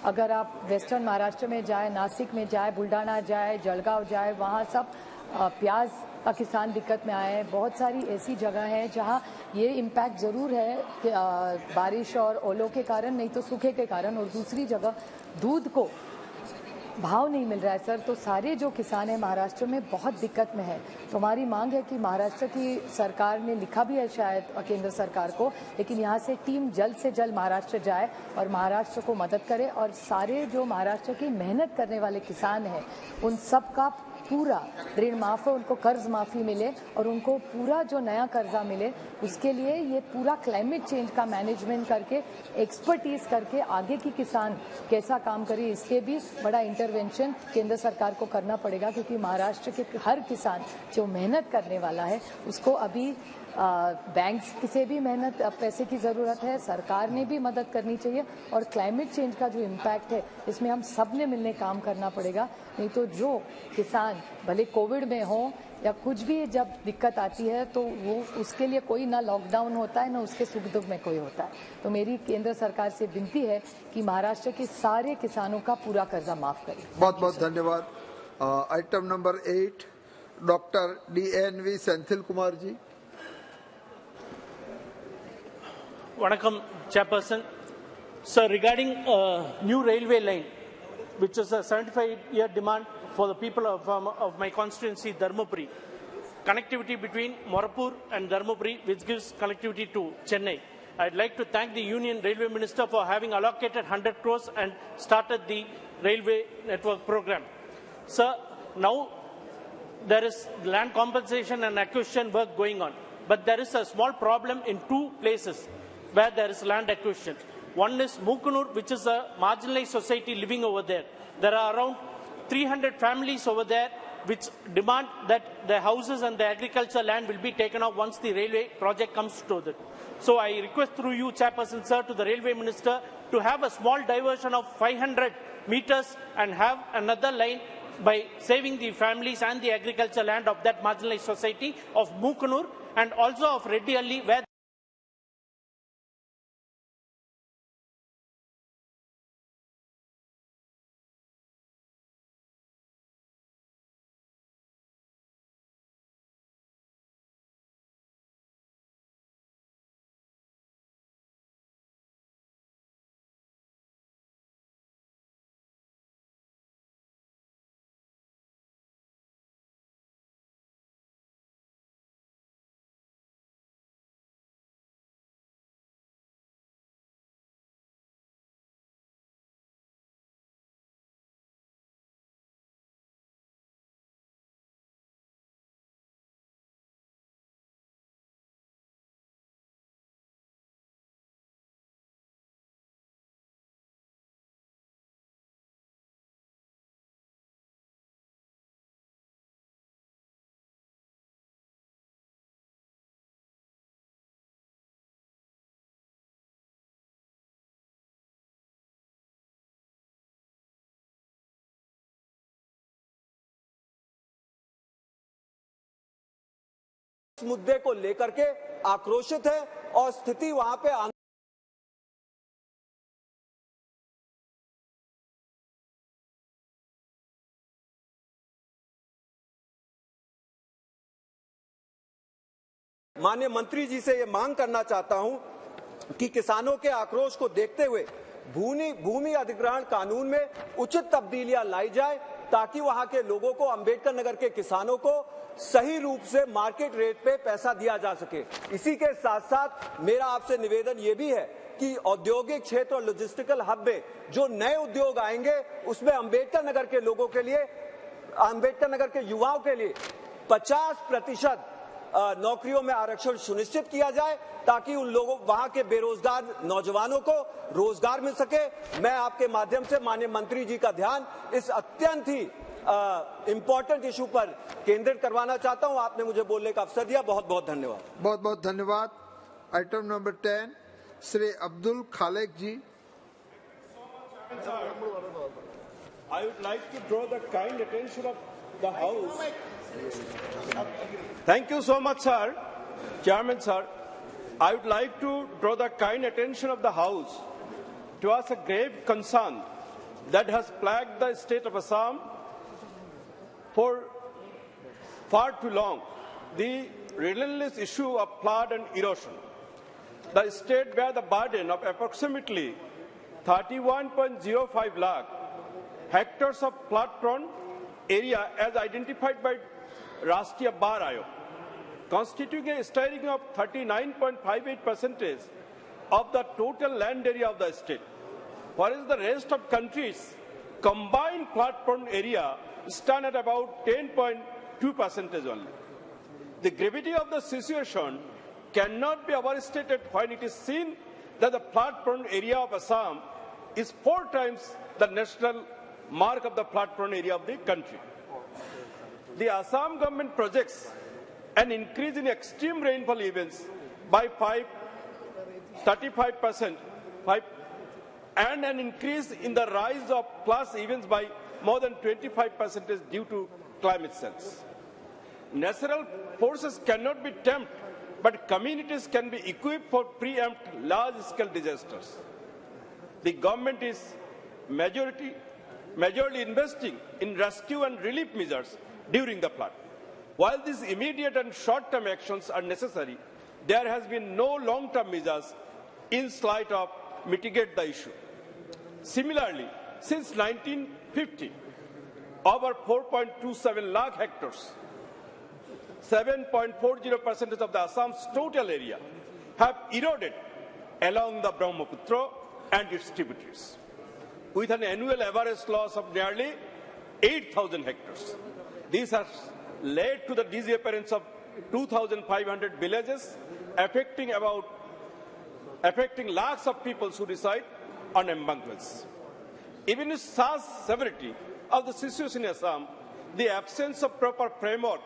अगर आप वेस्टर्न महाराष्ट्र में जाए, नासिक में जाए, बुल्ढाना जाए, जलगांव जाए, वहाँ सब प्याज का किसान दिक्कत में आए हैं. बहुत सारी ऐसी जगह है जहाँ ये इम्पैक्ट ज़रूर है कि बारिश और ओलों के कारण, नहीं तो सूखे के कारण. और दूसरी जगह दूध को भाव नहीं मिल रहा है सर. तो सारे जो किसान हैं महाराष्ट्र में बहुत दिक्कत में है. तो हमारी मांग है कि महाराष्ट्र की सरकार ने लिखा भी है शायद केंद्र सरकार को, लेकिन यहाँ से टीम जल्द से जल्द महाराष्ट्र जाए और महाराष्ट्र को मदद करे और सारे जो महाराष्ट्र की मेहनत करने वाले किसान हैं उन सब का पूरा ऋण माफ हो, उनको कर्ज माफी मिले और उनको पूरा जो नया कर्जा मिले. उसके लिए ये पूरा क्लाइमेट चेंज का मैनेजमेंट करके, एक्सपर्टीज करके आगे की किसान कैसा काम करे, इसके भी बड़ा इंटरवेंशन केंद्र सरकार को करना पड़ेगा. क्योंकि महाराष्ट्र के हर किसान जो मेहनत करने वाला है उसको अभी बैंक से भी मेहनत पैसे की ज़रूरत है. सरकार ने भी मदद करनी चाहिए और क्लाइमेट चेंज का जो इम्पैक्ट है इसमें हम सब ने मिलने काम करना पड़ेगा. नहीं तो जो किसान भले कोविड में हो या कुछ भी जब दिक्कत आती है तो वो उसके लिए कोई ना लॉकडाउन होता है ना उसके सुख दुख में कोई होता है. तो मेरी केंद्र सरकार से विनती है कि महाराष्ट्र के सारे किसानों का पूरा कर्जा माफ करें. बहुत बहुत धन्यवाद. Item number 8, doctor DNV Senthil Kumar ji. Vanakkam, Chairperson. Sir, regarding new railway line, which is a 75-year demand for the people of my constituency, Dharmapuri, connectivity between Morapur and Dharmapuri, which gives connectivity to Chennai. I'd like to thank the Union Railway Minister for having allocated 100 crores and started the railway network program. Sir, now there is land compensation and acquisition work going on, but there is a small problem in two places where there is land acquisition. One is Mukunur, which is a marginalized society living over there. There are around 300 families over there which demand that the houses and the agricultural land will be taken off once the railway project comes to it. So I request through you, Chairperson, sir, to the Railway Minister to have a small diversion of 500 meters and have another line by saving the families and the agricultural land of that marginalized society of Mukunur and also of Reddy Alli, where मुद्दे को लेकर के आक्रोशित है और स्थिति वहां पे माननीय मंत्री जी से ये मांग करना चाहता हूं कि किसानों के आक्रोश को देखते हुए भूमि अधिग्रहण कानून में उचित तब्दीलियां लाई जाए ताकि वहां के लोगों को, अंबेडकर नगर के किसानों को सही रूप से मार्केट रेट पे पैसा दिया जा सके। इसी के साथ साथ मेरा आपसे निवेदन ये भी है कि औद्योगिक क्षेत्र और लॉजिस्टिकल हब में जो नए उद्योग आएंगे उसमें अंबेडकर नगर के लोगों के लिए, अंबेडकर नगर के युवाओं के लिए 50% नौकरियों में आरक्षण सुनिश्चित किया जाए ताकि उन लोगों, वहां के बेरोजगार नौजवानों को रोजगार मिल सके। मैं आपके माध्यम से माननीय मंत्री जी का ध्यान इस अत्यंत ही इंपॉर्टेंट इशू पर केंद्रित करवाना चाहता हूं। आपने मुझे बोलने का अवसर दिया, बहुत बहुत धन्यवाद। बहुत बहुत धन्यवाद। Item number 10 Shri Abdul Khalek ji. I would like to draw the kind attention of the House. Thank you so much, sir. Chairman, sir. I would like to draw the kind attention of the House towards a grave concern that has plagued the state of Assam for far too long, the relentless issue of flood and erosion. The state bears the burden of approximately 31.05 lakh hectares of flood-prone area as identified by Rashtriya Bar Ayog, constituting a staggering of 39.58% of the total land area of the state, whereas the rest of countries combined flood-prone area stand at about 10.2% only. The gravity of the situation cannot be overstated when it is seen that the flood-prone area of Assam is 4 times the national mark of the flood-prone area of the country. The Assam government projects an increase in extreme rainfall events by 35% and an increase in the rise of plus events by more than 25% due to climate change. Natural forces cannot be tamed, but communities can be equipped for preempt large-scale disasters. The government is majorly investing in rescue and relief measures during the flood. While these immediate and short-term actions are necessary, there has been no long-term measures in sight of mitigate the issue. Similarly, since 1950, over 4.27 lakh hectares, 7.40% of the Assam's total area, have eroded along the Brahmaputra and its tributaries, with an annual average loss of nearly 8,000 hectares. These have led to the disappearance of 2,500 villages, affecting lakhs of people who reside on embankments. Even with such severity of the situation in Assam, the absence of proper framework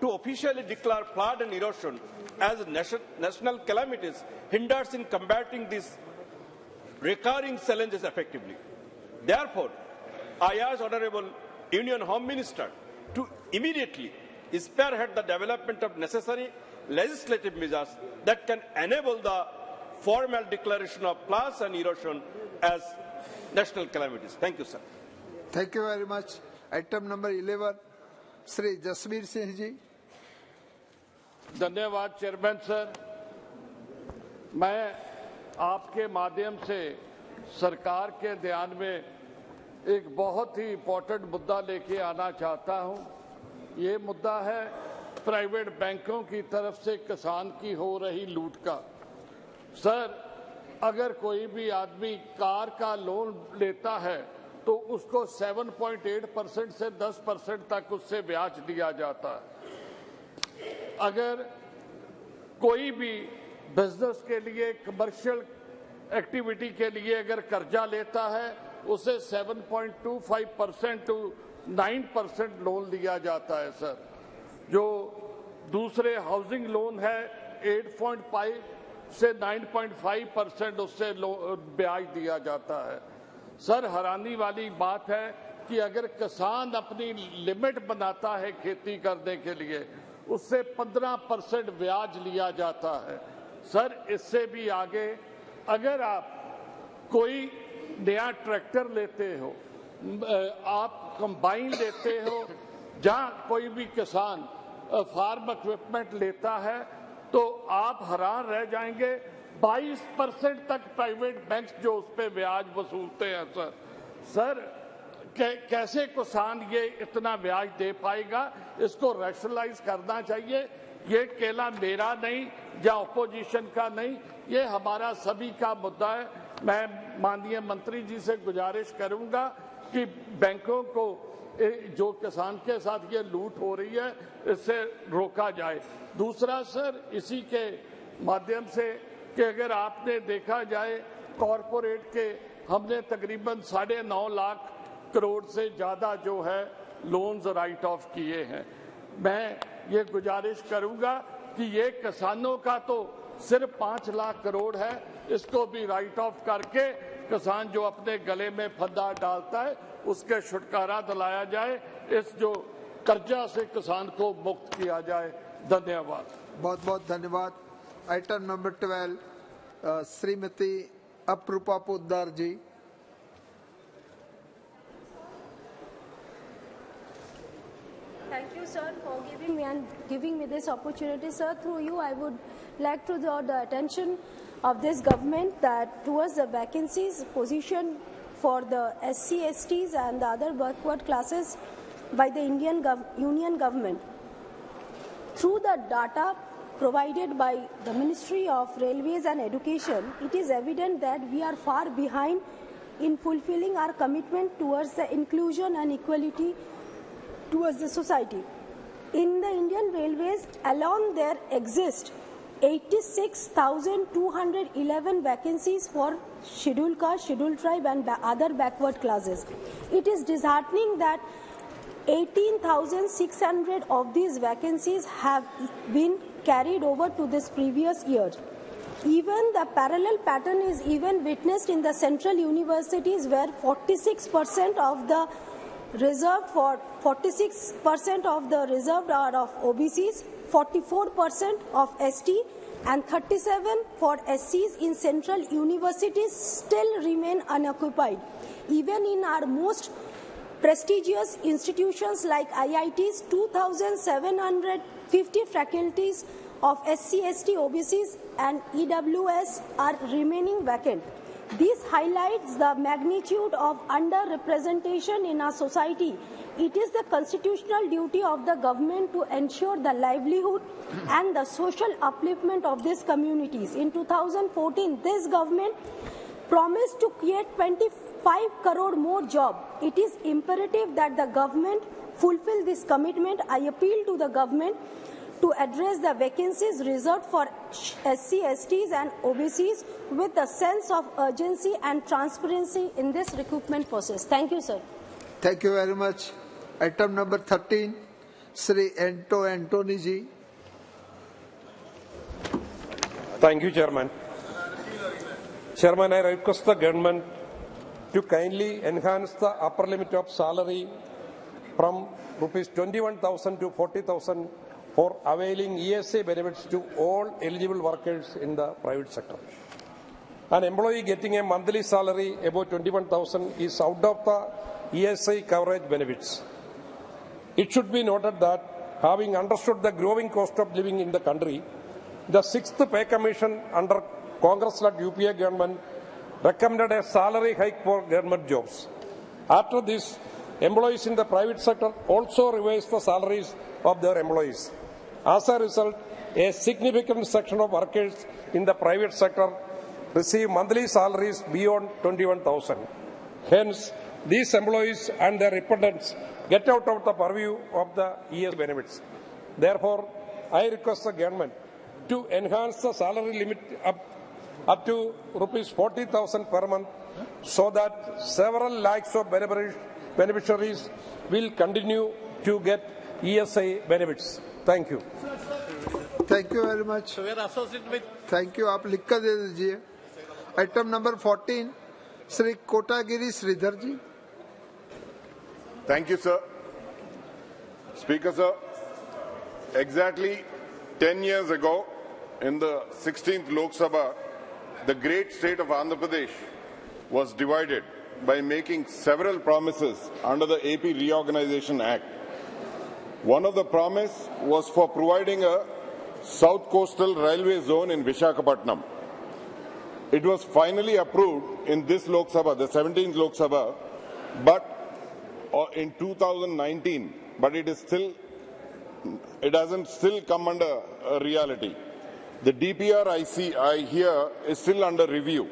to officially declare flood and erosion as national calamities hinders in combating these recurring challenges effectively. Therefore, I urge Honorable Union Home Minister to immediately spearhead the development of necessary legislative measures that can enable the formal declaration of floods and erosion as national calamities. Thank you, sir. Thank you very much. Item number 11, Shri Jasbir Singh ji. धन्यवाद chairman sir. मैं आपके माध्यम से सरकार के ध्यान में एक बहुत ही इम्पोर्टेंट मुद्दा लेके आना चाहता हूं। ये मुद्दा है प्राइवेट बैंकों की तरफ से किसान की हो रही लूट का। सर, अगर कोई भी आदमी कार का लोन लेता है तो उसको 7.8% से 10% तक उससे ब्याज दिया जाता है। अगर कोई भी बिजनेस के लिए, कमर्शियल एक्टिविटी के लिए अगर कर्जा लेता है उसे 7.25% to 9% लोन दिया जाता है सर। जो दूसरे हाउसिंग लोन है 8.5 से 9.5% उससे ब्याज दिया जाता है। सर, हैरानी वाली बात है कि अगर किसान अपनी लिमिट बनाता है खेती करने के लिए, उससे 15% ब्याज लिया जाता है। सर, इससे भी आगे अगर आप कोई नया ट्रैक्टर लेते हो, आप कंबाइन लेते हो, जहां कोई भी किसान फार्म इक्विपमेंट लेता है, तो आप हैरान रह जाएंगे 22% तक प्राइवेट बैंक जो उस पर ब्याज वसूलते हैं। सर कैसे किसान ये इतना ब्याज दे पाएगा? इसको रैशनलाइज करना चाहिए। ये केवल मेरा नहीं या ऑपोजिशन का नहीं, ये हमारा सभी का मुद्दा है। मैं माननीय मंत्री जी से गुजारिश करूंगा कि बैंकों को जो किसान के साथ ये लूट हो रही है इससे रोका जाए। दूसरा सर, इसी के माध्यम से कि अगर आपने देखा जाए कॉरपोरेट के हमने तकरीबन 9.5 लाख करोड़ से ज्यादा जो है लोन्स राइट ऑफ किए हैं। मैं ये गुजारिश करूंगा कि ये किसानों का तो सिर्फ 5 लाख करोड़ है, इसको भी राइट ऑफ करके किसान जो अपने गले में फंदा डालता है उसके छुटकारा दिलाया जाए, इस जो कर्जा से किसान को मुक्त किया जाए। धन्यवाद। बहुत बहुत धन्यवाद। Item number 12 Shrimati Aprupa Poddar ji. Thank you, sir, for giving me this opportunity, sir. Through you, I would like to draw the attention of this government that towards the vacancies position for the SC, STs and the other backward classes by the Union government. Through the data provided by the Ministry of Railways and Education, it is evident that we are far behind in fulfilling our commitment towards the inclusion and equality towards the society. In the Indian Railways alone, there exist 86,211 vacancies for scheduled caste, scheduled tribe and other backward classes. It is disheartening that 18,600 of these vacancies have been carried over to this previous year. Even the parallel pattern is even witnessed in the central universities, where 46% of the reserved are of OBCs, 44% of ST and 37% for SCs in central universities still remain unoccupied. Even in our most prestigious institutions like IITs, 2,750 faculties of SC, ST, OBCs and EWS are remaining vacant. This highlights the magnitude of underrepresentation in our society. It is the constitutional duty of the government to ensure the livelihood and the social upliftment of these communities. In 2014, this government promised to create 25 crore more jobs. It is imperative that the government fulfill this commitment. I appeal to the government to address the vacancies reserved for SC, STs and OBCs with a sense of urgency and transparency in this recruitment process. Thank you, sir. Thank you very much. Item number 13, Sri Antony ji. Thank you, Chairman. Chairman, I request the government to kindly enhance the upper limit of salary from rupees 21,000 to 40,000 for availing ESA benefits to all eligible workers in the private sector. An employee getting a monthly salary above 21,000 is out of the ESA coverage benefits. It should be noted that, having understood the growing cost of living in the country, the 6th Pay Commission under Congress-led UPA government recommended a salary hike for government jobs. After this, employees in the private sector also revised the salaries of their employees. As a result, a significant section of workers in the private sector receive monthly salaries beyond 21,000. Hence, these employees and their dependents get out of the purview of the ES benefits. Therefore, I request the government to enhance the salary limit up to rupees 40,000 per month, so that several lakhs of beneficiaries will continue to get ESA benefits. Thank you. Thank you very much. So we are associated with. Thank you. आप लिख कर दे दीजिए. Item number 14, Sri Kotagiri Sridhar ji. Thank you, sir. Speaker, sir. exactly 10 years ago, in the 16th Loksabha, the great state of Andhra Pradesh was divided by making several promises under the AP Reorganization Act. One of the promises was for providing a South Coastal Railway Zone in Visakhapatnam. It was finally approved in this Lok Sabha, the 17th Lok Sabha, but in 2019, but it hasn't still come under a reality. The DPR I hear is still under review.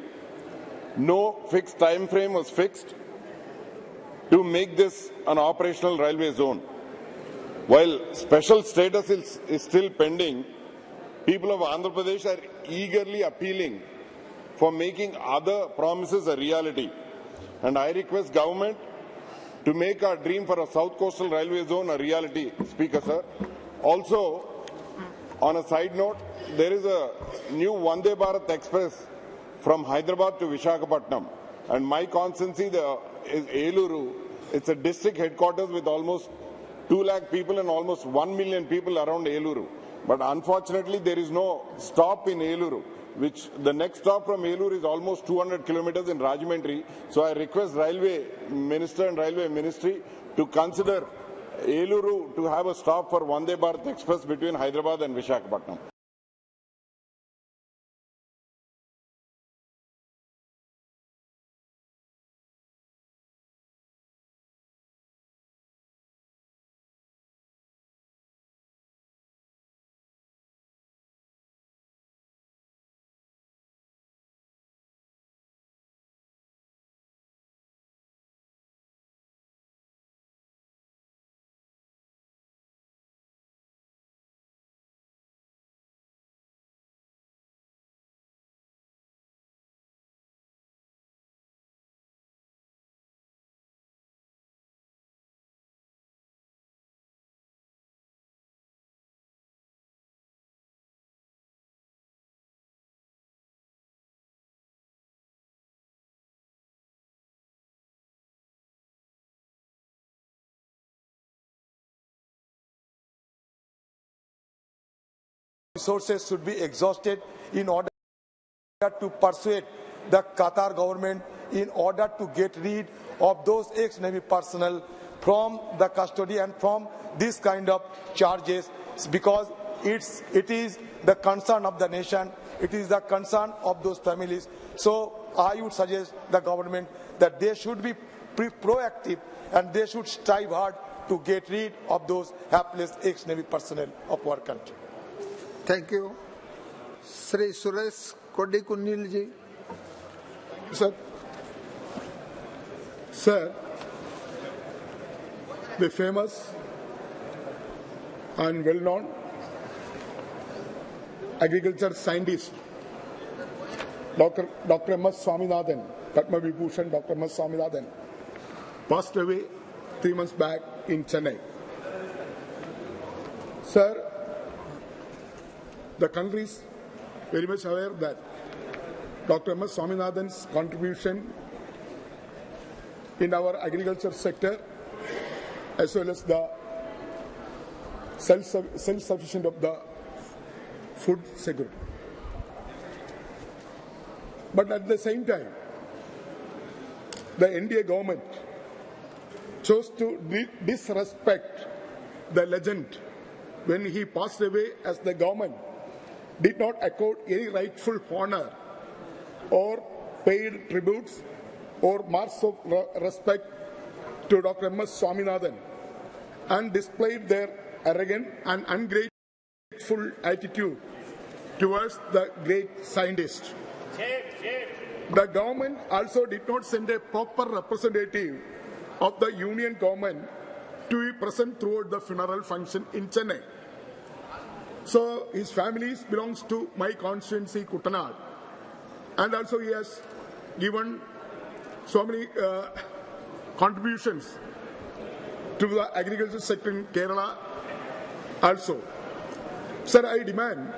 No fixed time frame was fixed to make this an operational railway zone. While special status is still pending, people of Andhra Pradesh are eagerly appealing for making other promises a reality. And I request government to make our dream for a South Coastal Railway Zone a reality, Speaker, sir. Also, on a side note, there is a new Vande Bharat Express from Hyderabad to Visakhapatnam. And my constituency is Eluru. It's a district headquarters with almost 2 lakh people and almost 1 million people around Eluru. But unfortunately, there is no stop in Eluru, which the next stop from Eluru is almost 200 kilometers in Rajahmundry. So I request Railway Minister and Railway Ministry to consider Eluru to have a stop for Vande Bharat Express between Hyderabad and Visakhapatnam. Resources should be exhausted in order to persuade the Qatar government in order to get rid of those ex-Navy personnel from the custody and from this kind of charges, because it is the concern of the nation, it is the concern of those families. So I would suggest the government that they should be proactive and they should strive hard to get rid of those hapless ex-Navy personnel of our country. Thank you. Sri Suresh Kodikunil ji. Sir, the famous and well-known agriculture scientist, Dr. M.S. Swaminathan, Padma Vibhushan Dr. M.S. Swaminathan, passed away 3 months back in Chennai. Sir, the country is very much aware that Dr. M.S. Swaminathan's contribution in our agriculture sector, as well as the self-sufficient of the food security. But at the same time, the NDA government chose to disrespect the legend when he passed away, as the government did not accord any rightful honor or paid tributes or marks of respect to Dr. M.S. Swaminathan, and displayed their arrogant and ungrateful attitude towards the great scientist. The government also did not send a proper representative of the union government to be present throughout the funeral function in Chennai. So his family belongs to my constituency, Kuttanad, and also he has given so many contributions to the agriculture sector in Kerala also. Sir, I demand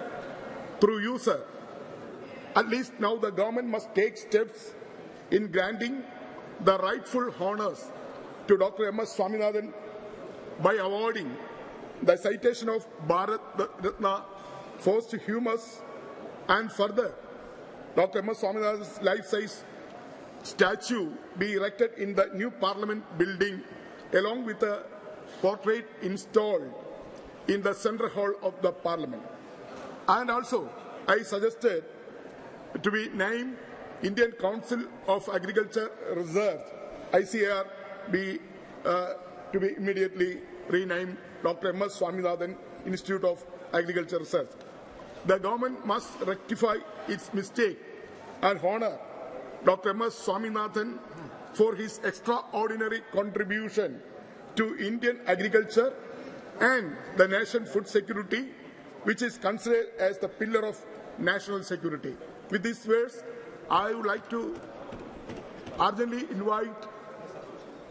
through you, sir, at least now the government must take steps in granting the rightful honors to Dr. M.S. Swaminathan by awarding the citation of Bharat Ratna forced humors, and further, Dr. M.S. Swaminathan's life-size statue be erected in the new Parliament building along with a portrait installed in the central hall of the Parliament. And also, I suggested to be named Indian Council of Agriculture Research, ICAR, to be immediately renamed Dr. M.S. Swaminathan Institute of Agriculture Research. The government must rectify its mistake and honor Dr. M.S. Swaminathan for his extraordinary contribution to Indian agriculture and the nation's food security, which is considered as the pillar of national security. With these words, I would like to urgently invite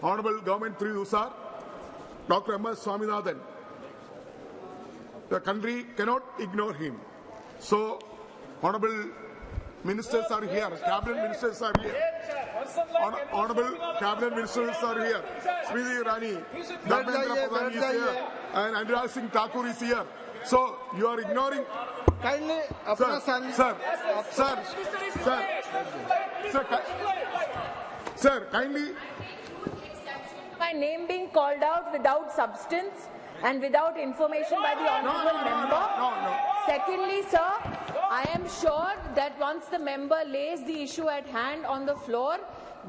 Honorable Government through you, sir, Dr. M.S. Swaminathan. The country cannot ignore him. So, Honorable Ministers are here, Cabinet Ministers are here. Honorable Cabinet Ministers are here. Smriti Irani, Dharmendra Pradhan is here, and Anurag Singh Thakur is here. So, you are ignoring. Kindly, Sir, kindly. My name being called out without substance and without information by the honourable member. Secondly, sir, I am sure that once the member lays the issue at hand on the floor,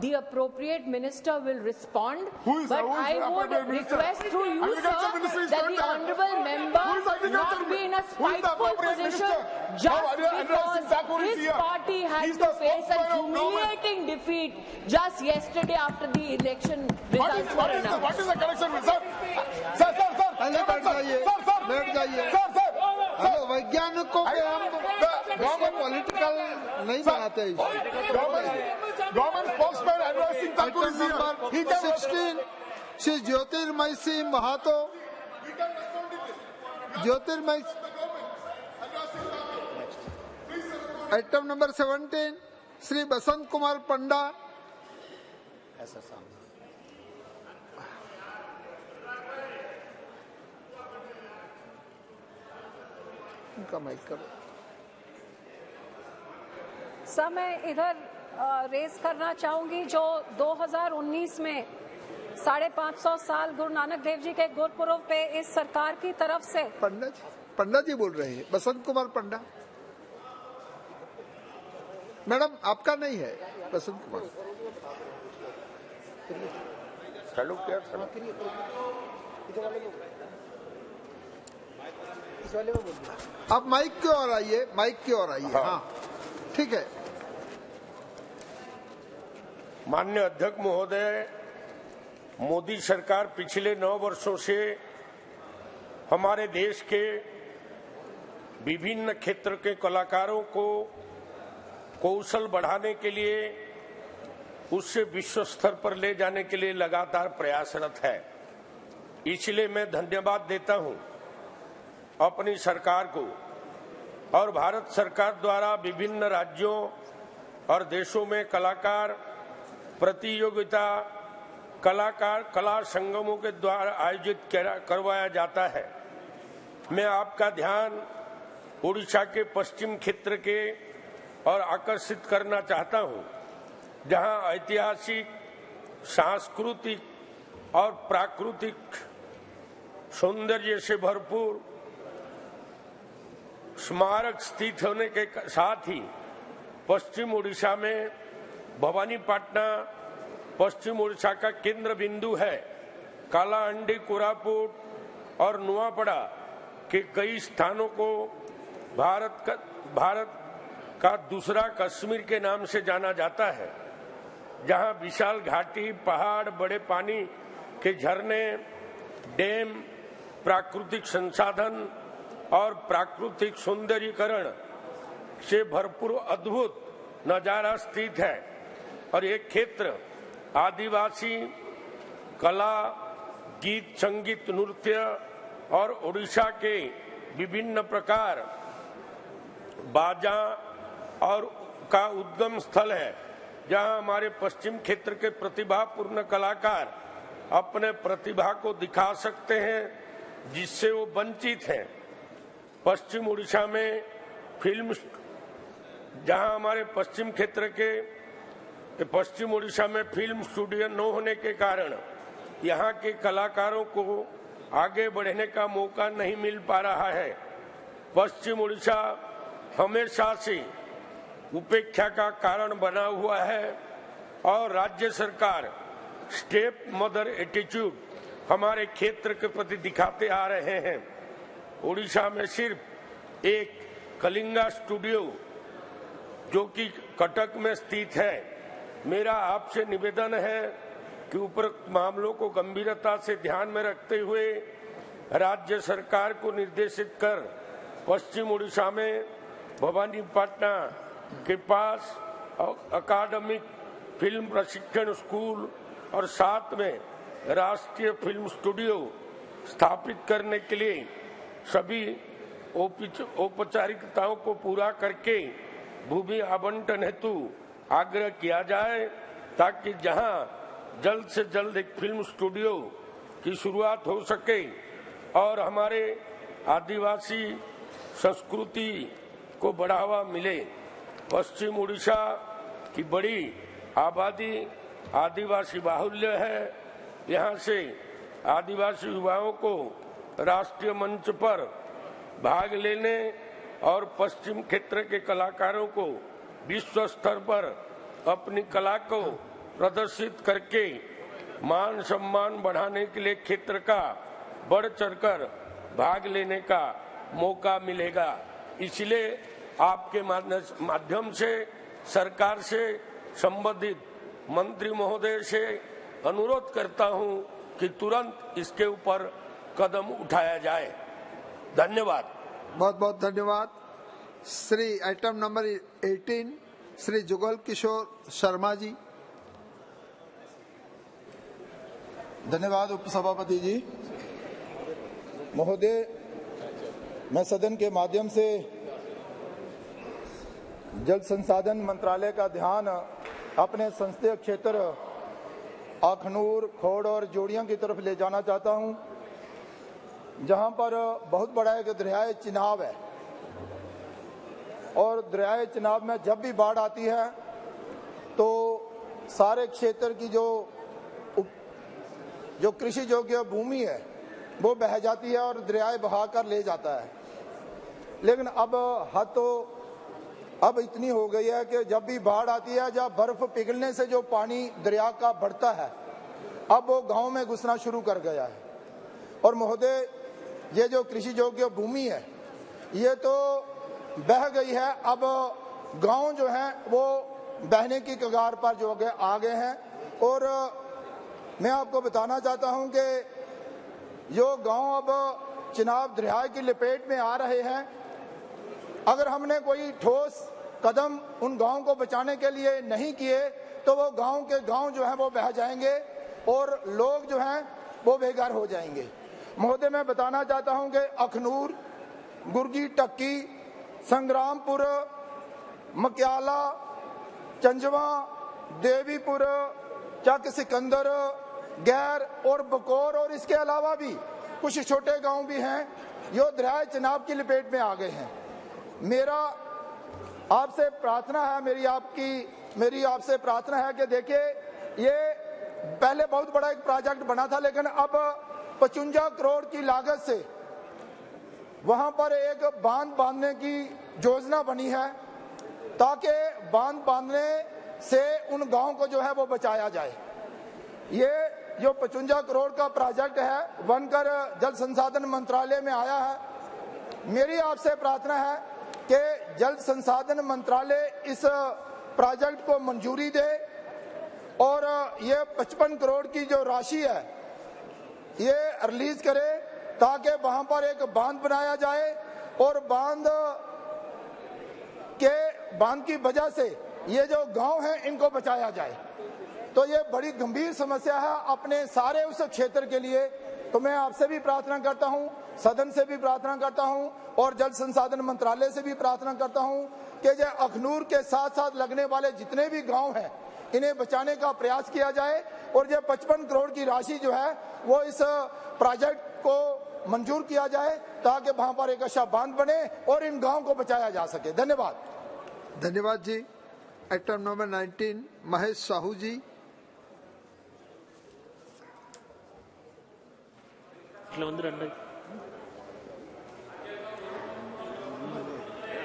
the appropriate minister will respond. But I would request through you, sir, that the honourable member not be in a spiteful position just because his party had to face a humiliating defeat just yesterday after the election results were announced. What is the connection with sir? Hello वैज्ञानिकों के हम political नहीं बनाते हैं। Government spokesman Anurag Singh Thakur is here. He can 16 Shri Jyotirmay Singh Mahato Jyotirmay item number 17 Shri Basant Kumar Panda sir मैं इधर race करना चाहूंगी जो 2019 में 550 साल गुरु नानक देव जी के गुरपुरब पे इस सरकार की तरफ से पंडा जी बोल रहे हैं बसंत कुमार पंडा मैडम आपका नहीं है बसंत कुमार आप माइक की ओर आइए हाँ ठीक है। माननीय अध्यक्ष महोदय, मोदी सरकार पिछले 9 वर्षों से हमारे देश के विभिन्न क्षेत्र के कलाकारों को कौशल बढ़ाने के लिए उससे विश्व स्तर पर ले जाने के लिए लगातार प्रयासरत है। इसलिए मैं धन्यवाद देता हूं अपनी सरकार को और भारत सरकार द्वारा विभिन्न राज्यों और देशों में कलाकार प्रतियोगिता कला संगमों के द्वारा आयोजित करवाया जाता है। मैं आपका ध्यान उड़ीसा के पश्चिम क्षेत्र के और आकर्षित करना चाहता हूं, जहां ऐतिहासिक, सांस्कृतिक और प्राकृतिक सौंदर्य से भरपूर स्मारक स्थित होने के साथ ही पश्चिम उड़ीसा में भवानीपटना पश्चिम उड़ीसा का केंद्र बिंदु है। कालाहांडी, कोरापुट और नुआपड़ा के कई स्थानों को भारत का दूसरा कश्मीर के नाम से जाना जाता है, जहां विशाल घाटी, पहाड़, बड़े पानी के झरने, डैम, प्राकृतिक संसाधन और प्राकृतिक सौंदर्यीकरण से भरपूर अद्भुत नजारा स्थित है। और ये क्षेत्र आदिवासी कला, गीत, संगीत, नृत्य और उड़ीसा के विभिन्न प्रकार बाजा और का उद्गम स्थल है, जहां हमारे पश्चिम क्षेत्र के प्रतिभापूर्ण कलाकार अपने प्रतिभा को दिखा सकते हैं जिससे वो वंचित हैं। पश्चिम उड़ीसा में फिल्म, जहां हमारे पश्चिम क्षेत्र के पश्चिम उड़ीसा में फिल्म स्टूडियो न होने के कारण यहाँ के कलाकारों को आगे बढ़ने का मौका नहीं मिल पा रहा है। पश्चिम उड़ीसा हमेशा से उपेक्षा का कारण बना हुआ है और राज्य सरकार स्टेप मदर एटीट्यूड हमारे क्षेत्र के प्रति दिखाते आ रहे हैं। उड़ीसा में सिर्फ एक कलिंगा स्टूडियो जो कि कटक में स्थित है। मेरा आपसे निवेदन है कि उपरोक्त मामलों को गंभीरता से ध्यान में रखते हुए राज्य सरकार को निर्देशित कर पश्चिम उड़ीसा में भवानीपटना के पास अकादमिक फिल्म प्रशिक्षण स्कूल और साथ में राष्ट्रीय फिल्म स्टूडियो स्थापित करने के लिए सभी औपचारिकताओं को पूरा करके भूमि आवंटन हेतु आग्रह किया जाए, ताकि जहां जल्द से जल्द एक फिल्म स्टूडियो की शुरुआत हो सके और हमारे आदिवासी संस्कृति को बढ़ावा मिले। पश्चिम उड़ीसा की बड़ी आबादी आदिवासी बाहुल्य है। यहाँ से आदिवासी युवाओं को राष्ट्रीय मंच पर भाग लेने और पश्चिम क्षेत्र के कलाकारों को विश्व स्तर पर अपनी कला को प्रदर्शित करके मान सम्मान बढ़ाने के लिए क्षेत्र का बढ़ चढ़कर भाग लेने का मौका मिलेगा। इसलिए आपके माध्यम से सरकार से संबंधित मंत्री महोदय से अनुरोध करता हूं कि तुरंत इसके ऊपर कदम उठाया जाए। धन्यवाद। बहुत बहुत धन्यवाद। Shri item number 18 Shri Jugal Kishore Sharma ji. धन्यवाद उपसभापति जी महोदय। मैं सदन के माध्यम से जल संसाधन मंत्रालय का ध्यान अपने संसदीय क्षेत्र अखनूर, खोड़ और जोड़ियां की तरफ ले जाना चाहता हूं, जहां पर बहुत बड़ा एक दरियाए चिनाब है और दरियाए चिनाब में जब भी बाढ़ आती है तो सारे क्षेत्र की जो कृषि योग्य भूमि है वो बह जाती है और दरियाए बहाकर ले जाता है। लेकिन अब हद तो अब इतनी हो गई है कि जब भी बाढ़ आती है, जब बर्फ पिघलने से जो पानी दरिया का बढ़ता है, अब वो गांव में घुसना शुरू कर गया है। और महोदय, ये जो कृषि योग्य भूमि है ये तो बह गई है, अब गांव जो है वो बहने की कगार पर जो आ गए हैं। और मैं आपको बताना चाहता हूं कि जो गांव अब चिनाब दरिया की लपेट में आ रहे हैं, अगर हमने कोई ठोस कदम उन गांव को बचाने के लिए नहीं किए तो वो गांव के गांव जो है वो बह जाएंगे और लोग जो हैं वो बेघर हो जाएंगे। महोदय, मैं बताना चाहता हूं कि अखनूर, गुर्गी टक्की, संग्रामपुर, मक्याला, चंजवा, देवीपुर, चक सिकंदर, गैर और बकोर और इसके अलावा भी कुछ छोटे गांव भी हैं जो दरिया चिनाब की लपेट में आ गए हैं। मेरा आपसे प्रार्थना है, मेरी आपसे प्रार्थना है कि देखिए, ये पहले बहुत बड़ा एक प्रोजेक्ट बना था, लेकिन अब 55 करोड़ की लागत से वहां पर एक बांध बांधने की योजना बनी है, ताकि बांध बांधने से उन गांव को जो है वो बचाया जाए। ये जो 55 करोड़ का प्रोजेक्ट है बनकर जल संसाधन मंत्रालय में आया है। मेरी आपसे प्रार्थना है कि जल संसाधन मंत्रालय इस प्रोजेक्ट को मंजूरी दे और ये 55 करोड़ की जो राशि है ये रिलीज करे, ताकि वहां पर एक बांध बनाया जाए और बांध की वजह से ये जो गांव हैं इनको बचाया जाए। तो ये बड़ी गंभीर समस्या है अपने सारे उस क्षेत्र के लिए। तो मैं आपसे भी प्रार्थना करता हूं, सदन से भी प्रार्थना करता हूं और जल संसाधन मंत्रालय से भी प्रार्थना करता हूं कि जो अखनूर के साथ साथ लगने वाले जितने भी गांव हैं इन्हें बचाने का प्रयास किया जाए और ये 55 करोड़ की राशि जो है वो इस प्रोजेक्ट को मंजूर किया जाए ताकि वहां पर एक अच्छा बांध बने और इन गांव को बचाया जा सके। धन्यवाद। धन्यवाद जी। Item number 19 Mahesh Sahu ji.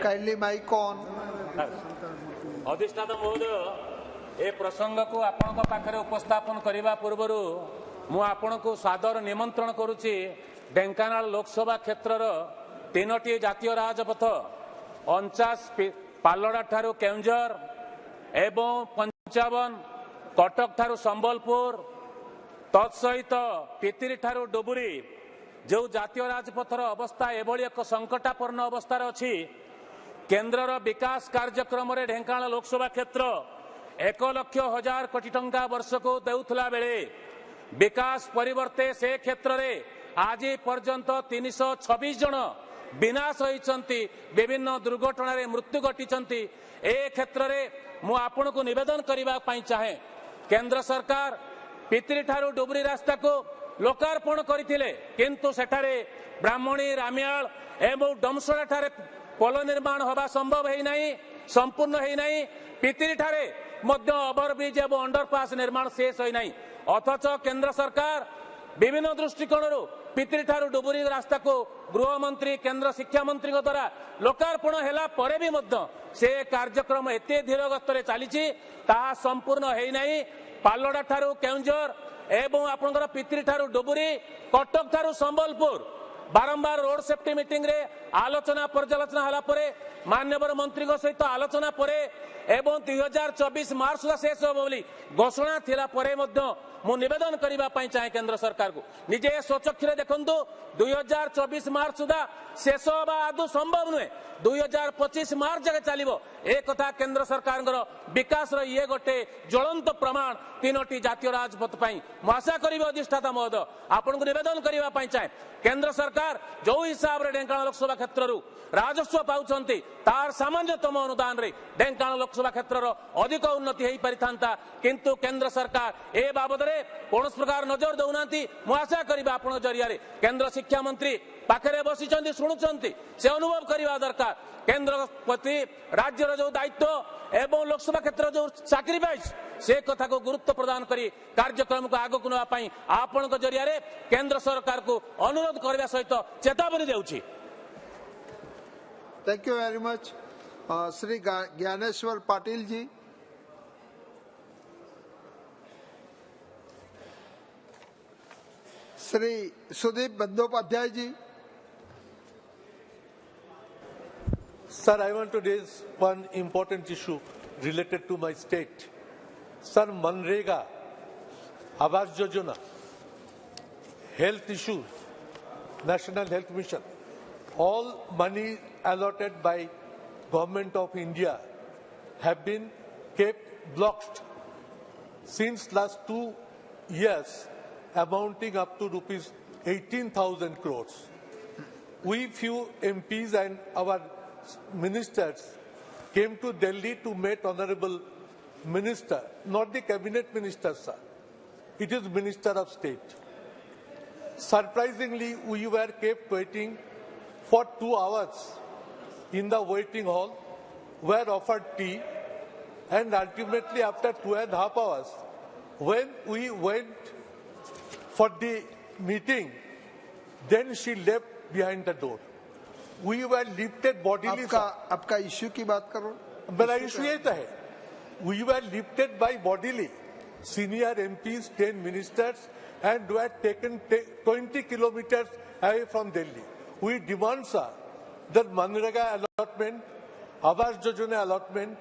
Kindly mike on. अधिष्ठाता महोदय ए प्रसंग को आपण पाखे उपस्थापन करने पूर्व मु आपण को सादर निमंत्रण करुच्ची ढेंकानाल लोकसभा क्षेत्र 3टी जातीय राजपथ 49 पालड़ा ठारू केउंझर एवं 55 कटक ठारू संबलपुर तत्सहित पितिरी ठारू डुबुरी जो जातीय राजपथर अवस्था एभली एक संकटापन्न अवस्था अच्छी केन्द्रर विकास कार्यक्रम रे ढेंकानाल लोकसभा क्षेत्र 1,00,000 कोटी टंका वर्ष को देउथला बेले विकास परिवर्ते से क्षेत्र रे आज पर्यंत 326 जन विनाश होइचंती विभिन्न दुर्घटना रे मृत्यु घटिचंती। ए क्षेत्र रे मु आपण को निवेदन करबा पई चाहे केंद्र सरकार पितरी ठारू डुबरी रास्ता को लोकार्पण करथिले किंतु सेठारे ब्राह्मणी रामियाल एवं डमसड़ा ठारे पोल निर्माण होगा संभव है नहीं, संपूर्ण है नहीं। पितिरी ठारे मध्य ओवरब्रिज एवं अंडरपास निर्माण शेष है नहीं। अथच केंद्र सरकार विभिन्न दृष्टिकोण पितिरी ठारू डुबुरी रास्ता को गृह मंत्री केंद्र शिक्षा मंत्री द्वारा लोकार्पण हैला परे भी मध्य से कार्यक्रम एते धीर गति चली संपूर्ण है नहीं। पालड़ा ठारू केउंझर एवं आपनकर पितिरी ठारू डुबुरी कटक ठारू संबलपुर बारंबार रोड सेफ्टी मीटिंग रे आलोचना पर्यालोचना हला परे माननीय मंत्री सहित आलोचना परे एवं 2024 मार्च सुधा शेष हो बोली घोषणा थिला परे मध्य मु निवेदन करबा पई चाहे केंद्र सरकार को निजे स्वचक्षुरे देखंतु 2024 मार्च सुधा शेष होबा आदौ संभव नुहे। 2025 मार्च जगह चलिबो ए कथा केंद्र सरकार विकास रो ये गोटे ज्वलंत प्रमाण 3टी जातीय राजपथ पई मु आशा करिबो अधिष्ठाता महोदय आपन को निवेदन करबा पई चाहे केंद्र सरकार जो हिसाब रे ढेंकानाल लोकसभा क्षेत्र रु राजस्व पाउछंती तार सामान्यतम अनुदान रे ढेंकानाल लोकसभा क्षेत्र रो अधिक उन्नति हेई परिथांता किंतु केंद्र सरकार ए बाबद रे कौन प्रकार नजर दउनांती। मु आशा करिबा आपन जरिया रे केंद्र शिक्षा मंत्री पाखरे बसिचंती शुणुचंती से अनुभव करबा दरकार केंद्र प्रति राज्यर जो दायित्व एवं लोकसभा क्षेत्र जो सैक्रिफाइस से कथा को गुरुत्व प्रदान करी कार्यक्रम को आगो नवा पई आपन जरिया रे केंद्र सरकार को अनुरोध करबा सहित चेतावनी देउछि। Thank you very much. Shri Gyaneshwar Patil ji. Shri Sudeep Bandyopadhyay ji. Sir, I want to raise one important issue related to my state. Sir, Manrega, Awas Yojana, health issues, National Health Mission, all money allotted by Government of India have been kept blocked since last 2 years, amounting up to rupees 18,000 crores. We few MPs and our ministers came to Delhi to meet Honorable Minister, not the Cabinet Minister, sir. It is Minister of State. Surprisingly, we were kept waiting for 2 hours in the waiting hall, were offered tea, and ultimately after 2.5 hours, when we went for the meeting, then she left behind the door. We were lifted bodily. आपका issue की बात करो। मेरा issue ये तो है, we were lifted by bodily. Senior MPs, 10 ministers, and were taken 20 kilometers away from Delhi. We demand, sir, that Manrega allotment, Awas Yojana allotment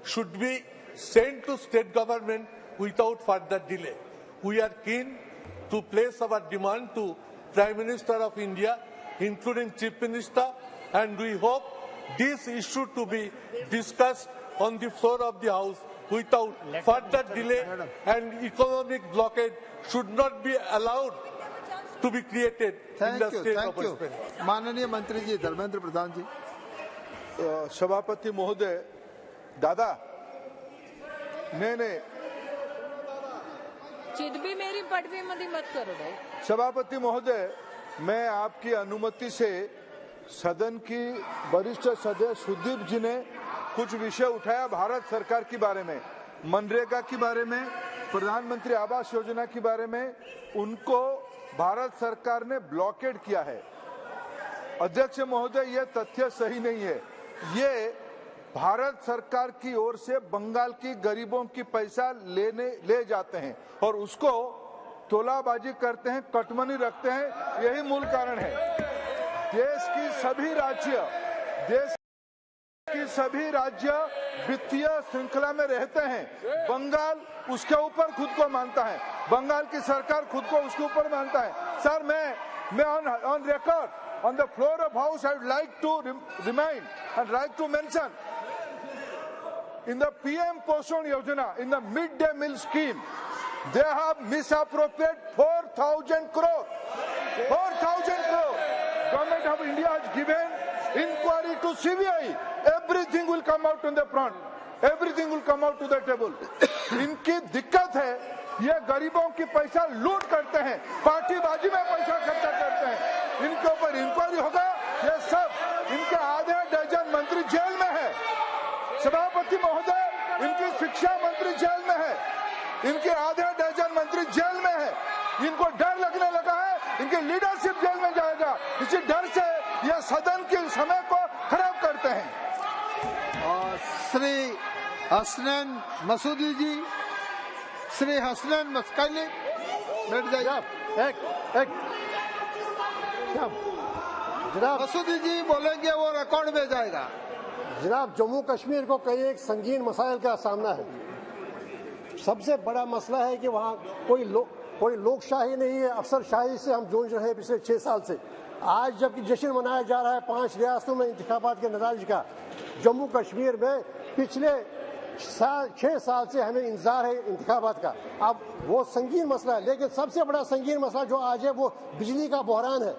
should be sent to state government without further delay. We are keen to place our demand to Prime Minister of India, including Chief Minister, and we hope this issue to be discussed on the floor of the House without further delay, and economic blockade should not be allowed to be created in the state of West Bengal. माननीय मंत्री जी धर्मेंद्र प्रधान जी। सभापति महोदय, दादा नहीं चित भी मेरी पट भी मत करो भाई। सभापति महोदय, मैं आपकी अनुमति से सदन की वरिष्ठ सदस्य सुदीप जी ने कुछ विषय उठाया भारत सरकार के बारे में, मनरेगा के बारे में, प्रधानमंत्री आवास योजना के बारे में। उनको भारत सरकार ने ब्लॉकेड किया है। अध्यक्ष महोदय, ये तथ्य सही नहीं है। ये भारत सरकार की ओर से बंगाल की गरीबों की पैसा ले जाते हैं और उसको तोलाबाजी करते हैं, कटमनी रखते हैं। यही मूल कारण है। देश की सभी राज्य वित्तीय श्रृंखला में रहते हैं। बंगाल उसके ऊपर खुद को मानता है, बंगाल की सरकार खुद को उसके ऊपर मानता है। सर, मैं on record on the floor of house, I would like to remind and like to mention, in the PM Poshon Yojana, in the midday meal scheme, they have misappropriated 4,000 crore. 4,000 crore. Government of India has given inquiry to CBI. Everything will come out on the front. Everything will come out to the table. इनकी दिक्कत है, ये गरीबों की पैसा लूट करते हैं, पार्टीबाजी में पैसा खर्चा करते हैं। इनके ऊपर इंक्वायरी होगा। ये सब इनके आधे डजन मंत्री जेल में है। सभापति महोदय, इनकी शिक्षा मंत्री जेल में है, इनके आधे डजन मंत्री जेल में है। इनको डर लगने लगा है, इनकी लीडरशिप जेल में जाएगा। इसी डर से ये सदन के समय को खराब करते हैं। श्री हसनैन मसूदी जी, श्री हसनैन मस्कैली, बैठ जाइए। जनाब मसूदी जी बोलेंगे, वो रिकॉर्ड में जाएगा। जनाब, जम्मू कश्मीर को कई एक संगीन मसाइल का सामना है। सबसे बड़ा मसला है कि वहाँ कोई लोकशाही नहीं है, अफसरशाही से हम जूझ रहे हैं पिछले 6 साल से। आज जबकि जश्न मनाया जा रहा है 5 रियासतों में इंतखाबात के नतीजे का, जम्मू कश्मीर में पिछले 6 साल से हमें इंतजार है इंतखाबात का। अब वो संगीन मसला है, लेकिन सबसे बड़ा संगीन मसला जो आज है वो बिजली का बहरान है।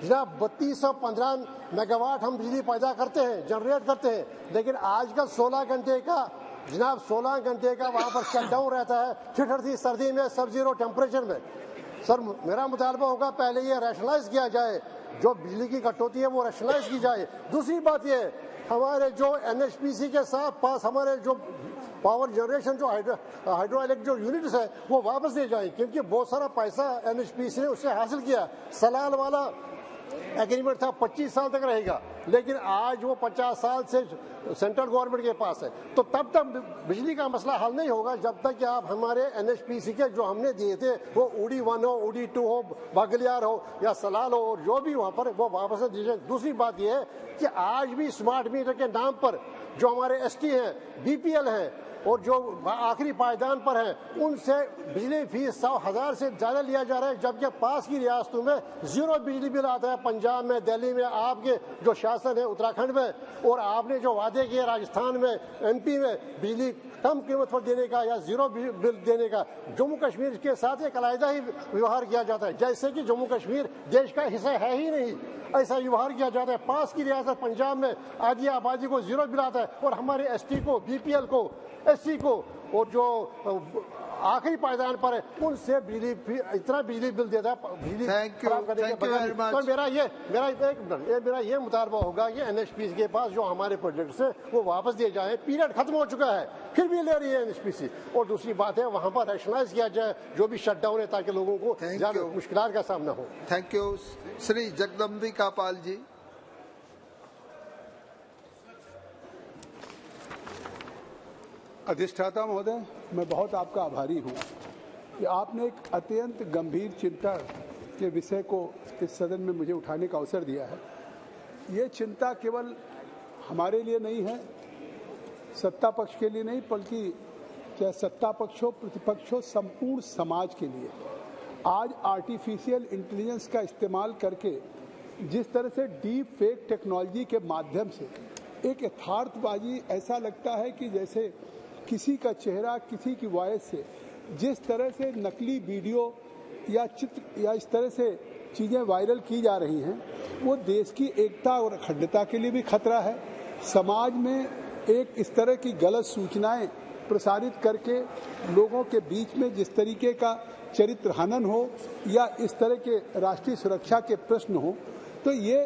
जनाब, 3215 मेगावाट हम बिजली पैदा करते हैं, जनरेट करते हैं, लेकिन आजकल 16 घंटे का वहाँ पर शटडाउन रहता है, ठिठुरती सर्दी में, सब जीरो टेम्परेचर में। सर, मेरा मुतालबा होगा पहले ये रैशनलाइज किया जाए, जो बिजली की कटौती है वो रैशनलाइज की जाए। दूसरी बात ये, हमारे जो NHPC के साथ पास हमारे जो पावर जनरेशन जो हाइड्रो इलेक्ट्रिक जो यूनिट्स है वो वापस ले जाए, क्योंकि बहुत सारा पैसा NHPC ने उससे हासिल किया। सलाल वाला एग्रीमेंट था 25 साल तक रहेगा, लेकिन आज वो 50 साल से सेंट्रल गवर्नमेंट के पास है। तो तब तक बिजली का मसला हल नहीं होगा जब तक कि आप हमारे NHPC के जो हमने दिए थे वो उड़ी 1 हो, उड़ी 2 हो, बागलियार हो या सलाल हो, और जो भी वहाँ पर वो वापस दीजिए। दूसरी बात यह है कि आज भी स्मार्ट मीटर के नाम पर जो हमारे ST हैं, BPL हैं और जो आखिरी पायदान पर हैं, उनसे बिजली फीस 100,000 से ज़्यादा लिया जा रहा है, जबकि पास की रियासतों में 0 बिजली बिल आता है। पंजाब में, दिल्ली में, आपके जो शासन है उत्तराखंड में, और आपने जो वादे किए राजस्थान में, MP में बिजली कम कीमत पर देने का या 0 बिल देने का, जम्मू कश्मीर के साथ एक अलग ही व्यवहार किया जाता है, जैसे कि जम्मू कश्मीर देश का हिस्सा है ही नहीं, ऐसा व्यवहार किया जाता है। पास की रियासत पंजाब में आधी आबादी को 0 बिल आता है और हमारे ST को, BPL को, SC को और जो आखिरी पायदान पर है उनसे इतना बिजली बिल देता है बिजली खराब करने के बजाय। तो मेरा ये मुतालबा होगा कि NHPC के पास जो हमारे प्रोजेक्ट्स हैं वो वापस दिए जाए। पीरियड खत्म हो चुका है, फिर भी ले रही है NHPC। और दूसरी बात है, वहाँ पर रैशनलाइज किया जाए जो भी शटडाउन है, ताकि लोगों को ज्यादा मुश्किलात का सामना हो। Thank you. श्री जगदम्बिका पाल जी। अधिष्ठाता महोदय, मैं बहुत आपका आभारी हूँ कि आपने एक अत्यंत गंभीर चिंता के विषय को इस सदन में मुझे उठाने का अवसर दिया है। ये चिंता केवल हमारे लिए नहीं है, सत्ता पक्ष के लिए नहीं, बल्कि चाहे सत्ता पक्ष हो, प्रतिपक्ष हो, संपूर्ण समाज के लिए। आज आर्टिफिशियल इंटेलिजेंस का इस्तेमाल करके जिस तरह से डीप फेक टेक्नोलॉजी के माध्यम से एक यथार्थबाजी, ऐसा लगता है कि जैसे किसी का चेहरा, किसी की वॉइस से जिस तरह से नकली वीडियो या चित्र या इस तरह से चीज़ें वायरल की जा रही हैं, वो देश की एकता और अखंडता के लिए भी खतरा है। समाज में एक इस तरह की गलत सूचनाएं प्रसारित करके लोगों के बीच में जिस तरीके का चरित्र हनन हो या इस तरह के राष्ट्रीय सुरक्षा के प्रश्न हो, तो ये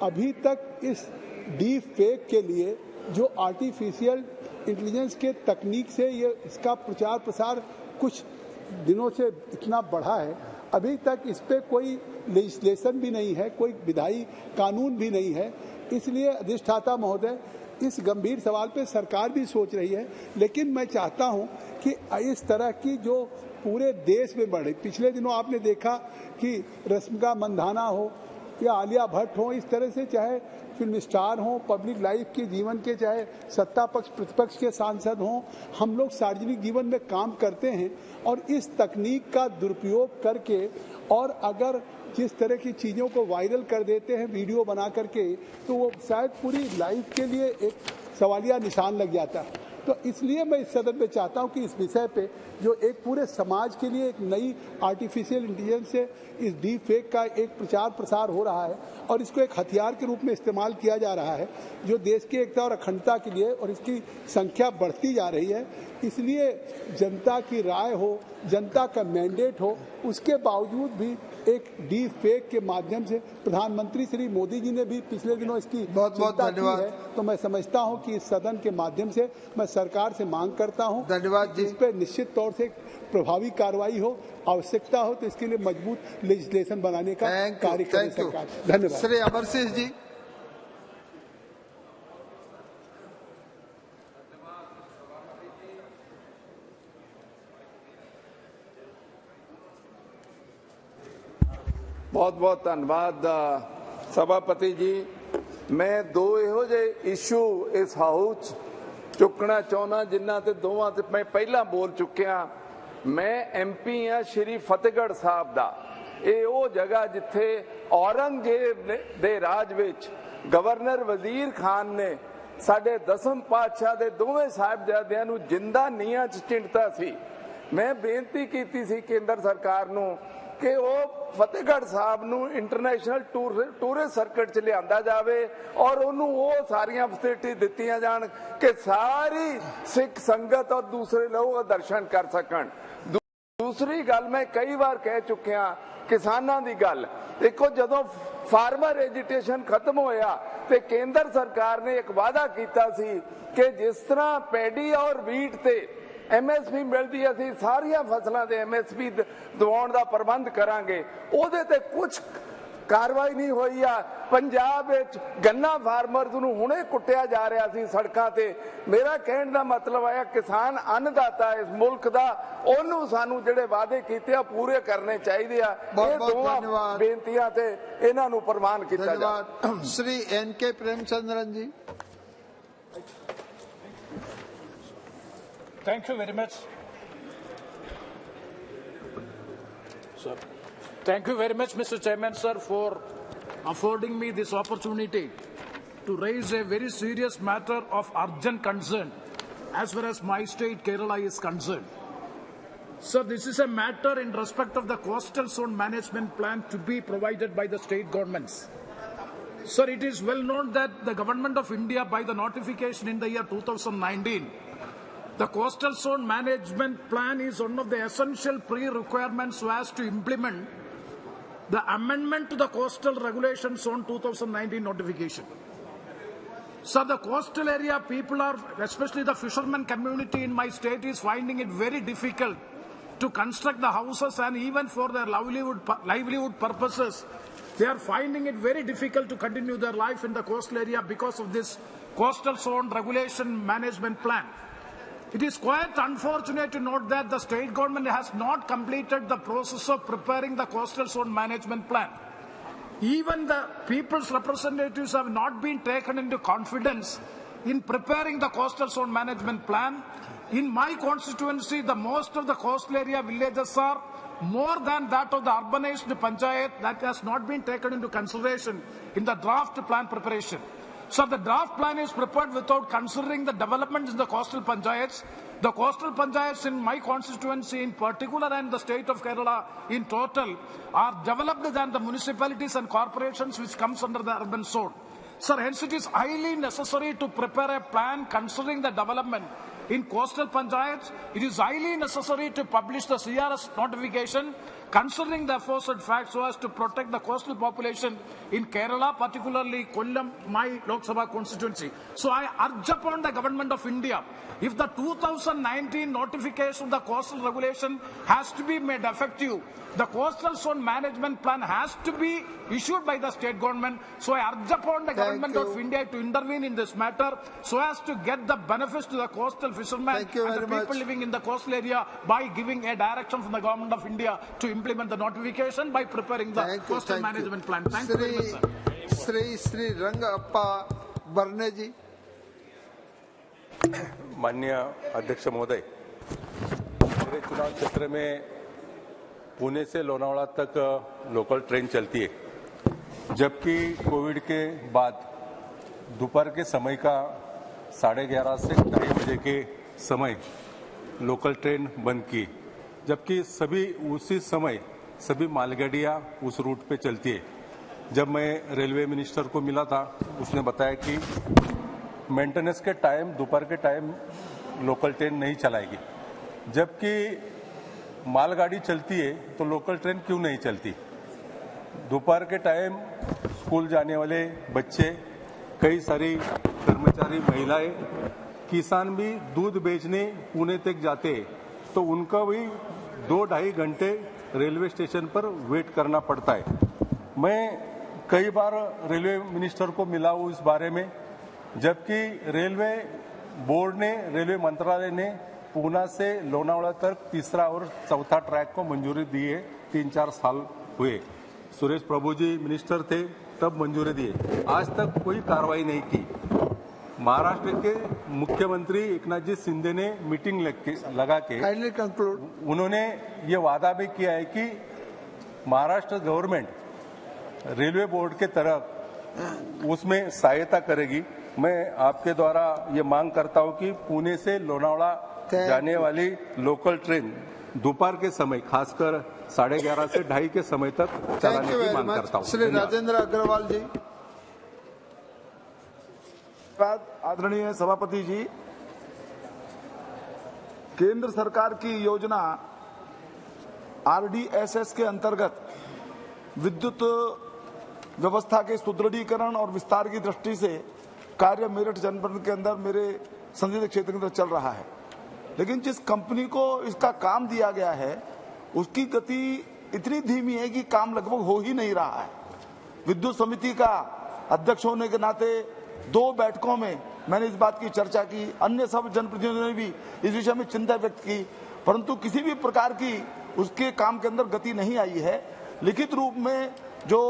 अभी तक इस डीप फेक के लिए जो आर्टिफिशियल इंटेलिजेंस के तकनीक से ये इसका प्रचार प्रसार कुछ दिनों से इतना बढ़ा है, अभी तक इस पे कोई लेजिस्लेशन भी नहीं है, कोई विधायी कानून भी नहीं है। इसलिए अधिष्ठाता महोदय, इस गंभीर सवाल पे सरकार भी सोच रही है, लेकिन मैं चाहता हूं कि इस तरह की जो पूरे देश में बढ़े, पिछले दिनों आपने देखा कि रश्मिका मंदाना हो या आलिया भट्ट हो, इस तरह से चाहे फिल्म स्टार हो, पब्लिक लाइफ के जीवन के चाहे सत्ता पक्ष प्रतिपक्ष के सांसद हों, हम लोग सार्वजनिक जीवन में काम करते हैं और इस तकनीक का दुरुपयोग करके और अगर जिस तरह की चीज़ों को वायरल कर देते हैं वीडियो बना करके, तो वो शायद पूरी लाइफ के लिए एक सवालिया निशान लग जाता है। तो इसलिए मैं इस सदन में चाहता हूं कि इस विषय पे जो एक पूरे समाज के लिए एक नई आर्टिफिशियल इंटेलिजेंस से इस डीप फेक का एक प्रचार प्रसार हो रहा है और इसको एक हथियार के रूप में इस्तेमाल किया जा रहा है जो देश की एकता और अखंडता के लिए, और इसकी संख्या बढ़ती जा रही है। इसलिए जनता की राय हो, जनता का मैंडेट हो, उसके बावजूद भी एक डीप फेक के माध्यम से प्रधानमंत्री श्री मोदी जी ने भी पिछले दिनों इसकी बहुत बहुत धन्यवाद। तो मैं समझता हूं कि इस सदन के माध्यम से मैं सरकार से मांग करता हूं, धन्यवाद जी, जिस पे निश्चित तौर से प्रभावी कार्रवाई हो, आवश्यकता हो तो इसके लिए मजबूत लेजिस्लेशन बनाने का कार्य करे सरकार। धन्यवाद। श्री अमर सिंह जी। बहुत बहुत धन्यवाद सभापति जी। मैं दो ਇਹੋ ਜਿਹੇ इशू इस हाउस चुकना चाहना जिन्हों ते दोवां ते मैं पहला बोल चुकिया। मैं MP हाँ श्री फतेहगढ़ साहब दा। ये वो जगह जिथे औरंगजेब दे राज विच गवर्नर वजीर खान ने साडे 10वें पातशाह दे दोवें साहिबजादियां नूं जिंदा नीहां च चिणता सी। मैं बेनती कीती सी केंद्र सरकार नूं कि वो फतेहगढ़ साहब नूं इंटरनेशनल टूरिस्ट सर्किट च लियांदा जावे और उन्होंने वो सारियां फैसिलिटी दित्तियां जान कि सारी सिख संगत और दूसरे लोग दर्शन कर सकन। दूसरी गल मैं कई बार कह चुकिया, किसानां दी गल देखो, जदों फार्मर एजुटेशन खत्म होया ते केंद्र सरकार ने एक वादा कीता सी कि जिस तरह पैडी और वीट ते MSP मिलती है, असीं सारियां फसलों के MSP दिवाउण दा प्रबंध करांगे। उहदे ते कुछ कार्रवाई नहीं हुई आ। पंजाब विच गन्ना फार्मर्स नूं हुणे कुटिया जा रहा सी सड़कां ते। मेरा कहण दा मतलब है किसान अन्नदाता इस मुल्क दा, ओनू सानू जिहड़े वादे कीते पूरे करने चाहिए। ये दोवां बेनतियां ते इन्हां नूं प्रवान कीता जाए। Shri NK Premachandran ji. Thank you very much. Sir. Thank you very much, Mr. Chairman, sir, for affording me this opportunity to raise a very serious matter of urgent concern as far as my state, Kerala, is concerned. Sir, this is a matter in respect of the coastal zone management plan to be provided by the state governments. Sir, it is well known that the Government of India, by the notification in the year 2019, the coastal zone management plan is one of the essential pre-requirements so as to implement the amendment to the Coastal Regulation Zone 2019 notification. So the coastal area people are, especially the fishermen community in my state, is finding it very difficult to construct the houses, and even for their livelihood purposes, they are finding it very difficult to continue their life in the coastal area because of this coastal zone regulation management plan. It is quite unfortunate to note that the state government has not completed the process of preparing the coastal zone management plan. Even the people's representatives have not been taken into confidence in preparing the coastal zone management plan. In my constituency, the most of the coastal area villages are more than that of the urbanized panchayat. That has not been taken into consideration in the draft plan preparation. So the draft plan is prepared without considering the developments in the coastal panchayats. The coastal panchayats in my constituency in particular and the state of Kerala in total are developed than the municipalities and corporations which comes under the urban zone. Sir, hence it is highly necessary to prepare a plan considering the development in coastal panchayats, it is highly necessary to publish the CRS notification considering the aforesaid fact so as to protect the coastal population in Kerala, particularly Kollam, my Loksabha constituency. So I urge upon the government of India, if the 2019 notification of the coastal regulation has to be made effective, the coastal zone management plan has to be issued by the state government. So I urge upon the government of India to intervene in this matter so as to get the benefits to the coastal fishermen and the people living in the coastal area by giving a direction from the government of India to implement the notification by preparing the coastal management plan. Thank you very much, sir. Shri रंग अप्पा बरने जी। माननीय अध्यक्ष महोदय, मेरे चुनाव क्षेत्र में पुणे से लोनावाड़ा तक लोकल ट्रेन चलती है, जबकि कोविड के बाद दोपहर के समय का 11:30 से 2:30 बजे के समय लोकल ट्रेन बंद की, जबकि सभी उसी समय सभी मालगाड़ियां उस रूट पे चलती है। जब मैं रेलवे मिनिस्टर को मिला था, उसने बताया कि मेंटेनेंस के टाइम दोपहर के टाइम लोकल ट्रेन नहीं चलाएगी, जबकि मालगाड़ी चलती है तो लोकल ट्रेन क्यों नहीं चलती। दोपहर के टाइम स्कूल जाने वाले बच्चे, कई सारी कर्मचारी महिलाएं, किसान भी दूध बेचने पुणे तक जाते हैं तो उनका भी 2-2.5 घंटे रेलवे स्टेशन पर वेट करना पड़ता है। मैं कई बार रेलवे मिनिस्टर को मिला हूं इस बारे में, जबकि रेलवे बोर्ड ने, रेलवे मंत्रालय ने पूना से लोनावाड़ा तक तीसरा और चौथा ट्रैक को मंजूरी दी है। 3-4 साल हुए, सुरेश प्रभु जी मिनिस्टर थे तब मंजूरी दी है, आज तक कोई कार्रवाई नहीं की। महाराष्ट्र के मुख्यमंत्री एकनाथ जी शिंदे ने मीटिंग लगा के उन्होंने ये वादा भी किया है कि महाराष्ट्र गवर्नमेंट रेलवे बोर्ड के तरफ उसमें सहायता करेगी। मैं आपके द्वारा ये मांग करता हूं कि पुणे से लोनावाड़ा जाने वाली लोकल ट्रेन दोपहर के समय, खासकर 11:30 से 2:30 के समय तक चलाने की मांग करता हूं। श्री राजेंद्र अग्रवाल जी। आदरणीय सभापति जी, केंद्र सरकार की योजना RDSS के अंतर्गत विद्युत व्यवस्था के सुदृढ़ीकरण और विस्तार की दृष्टि से कार्य मेरठ जनपद के अंदर मेरे संसदीय क्षेत्र के अंदर चल रहा है, लेकिन जिस कंपनी को इसका काम दिया गया है उसकी गति इतनी धीमी है कि काम लगभग हो ही नहीं रहा है। विद्युत समिति का अध्यक्ष होने के नाते 2 बैठकों में मैंने इस बात की चर्चा की, अन्य सब जनप्रतिनिधियों ने भी इस विषय में चिंता व्यक्त की, परंतु किसी भी प्रकार की उसके काम के अंदर गति नहीं आई है। लिखित रूप में जो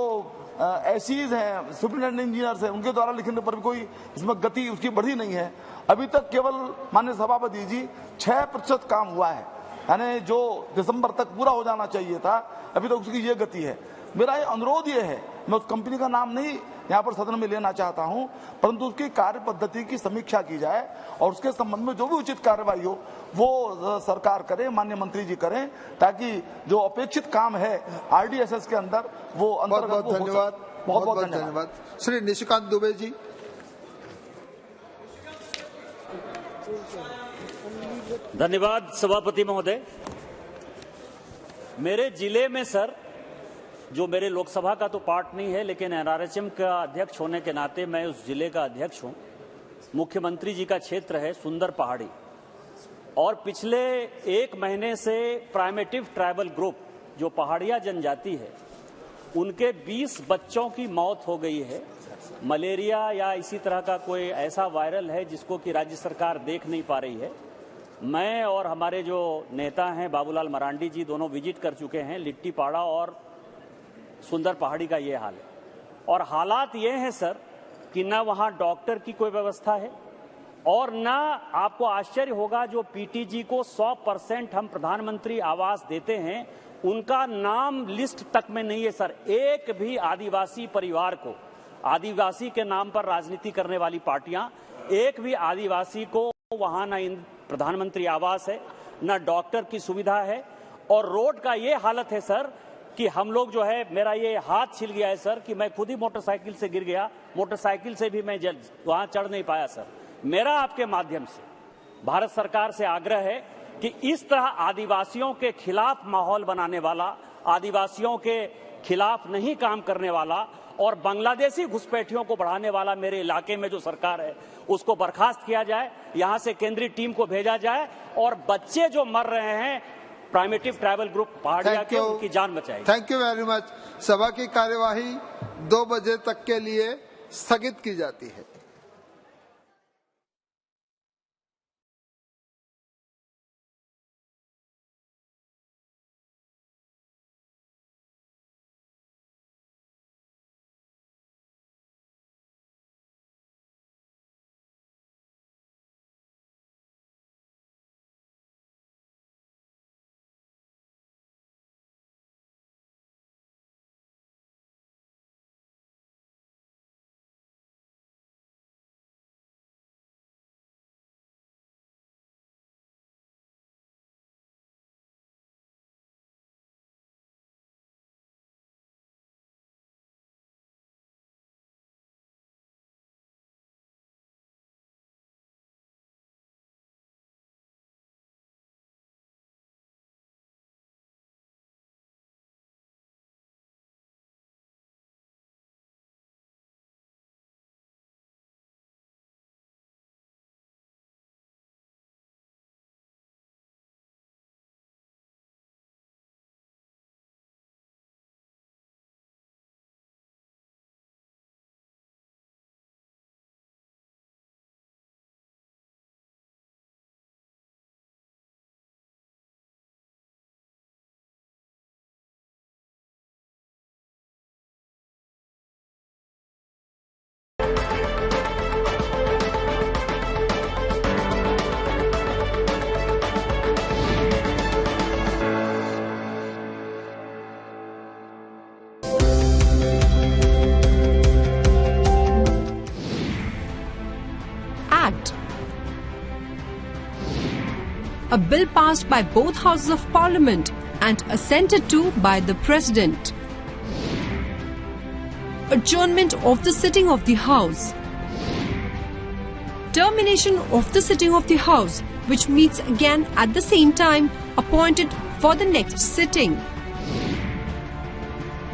एसीज हैं, सुपरिटेंडेंट इंजीनियर्स हैं, उनके द्वारा लिखने पर भी कोई इसमें गति उसकी बढ़ी नहीं है। अभी तक केवल माननीय सभापति जी 6% काम हुआ है, यानी जो दिसंबर तक पूरा हो जाना चाहिए था, अभी तक उसकी ये गति है। मेरा ये अनुरोध ये है, मैं उस कंपनी का नाम नहीं यहाँ पर सदन में लेना चाहता हूँ, परंतु उसकी कार्य पद्धति की समीक्षा की जाए और उसके संबंध में जो भी उचित कार्रवाई हो वो सरकार करे, माननीय मंत्री जी करें, ताकि जो अपेक्षित काम है RDSS के अंदर वो अंतर्गत। बहुत बहुत धन्यवाद, बहुत बहुत धन्यवाद। श्री निशिकांत दुबे जी। धन्यवाद सभापति महोदय। मेरे जिले में सर, जो मेरे लोकसभा का तो पार्ट नहीं है, लेकिन NRHM का अध्यक्ष होने के नाते मैं उस जिले का अध्यक्ष हूं। मुख्यमंत्री जी का क्षेत्र है सुंदर पहाड़ी, और पिछले 1 महीने से प्राइमेटिव ट्राइबल ग्रुप जो पहाड़िया जनजाति है, उनके 20 बच्चों की मौत हो गई है। मलेरिया या इसी तरह का कोई ऐसा वायरल है जिसको कि राज्य सरकार देख नहीं पा रही है। मैं और हमारे जो नेता हैं बाबूलाल मरांडी जी, दोनों विजिट कर चुके हैं। लिट्टी पाड़ा और सुंदर पहाड़ी का ये हाल है, और हालात ये हैं सर कि ना वहाँ डॉक्टर की कोई व्यवस्था है, और ना आपको आश्चर्य होगा जो PTG को 100% हम प्रधानमंत्री आवास देते हैं, उनका नाम लिस्ट तक में नहीं है सर। एक भी आदिवासी परिवार को, आदिवासी के नाम पर राजनीति करने वाली पार्टियां, एक भी आदिवासी को वहां ना प्रधानमंत्री आवास है, ना डॉक्टर की सुविधा है, और रोड का ये हालत है सर कि हम लोग जो है, मेरा ये हाथ छिल गया है सर कि मैं खुद ही मोटरसाइकिल से गिर गया, मोटरसाइकिल से भी मैं वहां चढ़ नहीं पाया सर। मेरा आपके माध्यम से भारत सरकार से आग्रह है कि इस तरह आदिवासियों के खिलाफ माहौल बनाने वाला, आदिवासियों के खिलाफ नहीं काम करने वाला और बांग्लादेशी घुसपैठियों को बढ़ाने वाला मेरे इलाके में जो सरकार है उसको बर्खास्त किया जाए, यहां से केंद्रीय टीम को भेजा जाए और बच्चे जो मर रहे हैं प्राइमेटिव ट्राइबल ग्रुप पहाड़िया के, उनकी जान बचाए। Thank you very much. सभा की कार्यवाही 2 बजे तक के लिए स्थगित की जाती है। A bill passed by both houses of parliament and assented to by the President. Adjournment of the sitting of the House. Termination of the sitting of the House, which meets again at the same time appointed for the next sitting.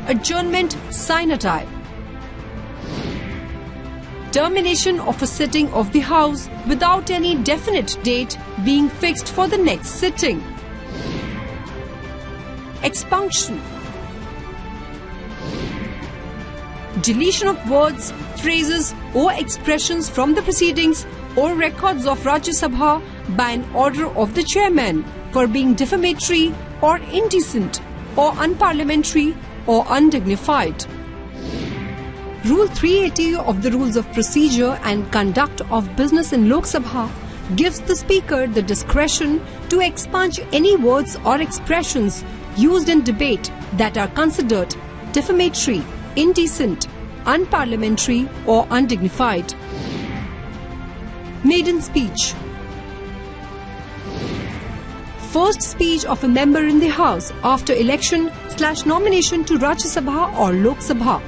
Adjournment sine die. Termination of a sitting of the House without any definite date being fixed for the next sitting. Expunction. Deletion of words, phrases or expressions from the proceedings or records of Rajya Sabha by an order of the chairman for being defamatory or indecent or unparliamentary or undignified. Rule 380 of the Rules of Procedure and Conduct of Business in Loksabha gives the Speaker the discretion to expunge any words or expressions used in debate that are considered defamatory, indecent, unparliamentary or undignified. Maiden speech. First speech of a member in the House after election/nomination to Rajya Sabha or Lok Sabha.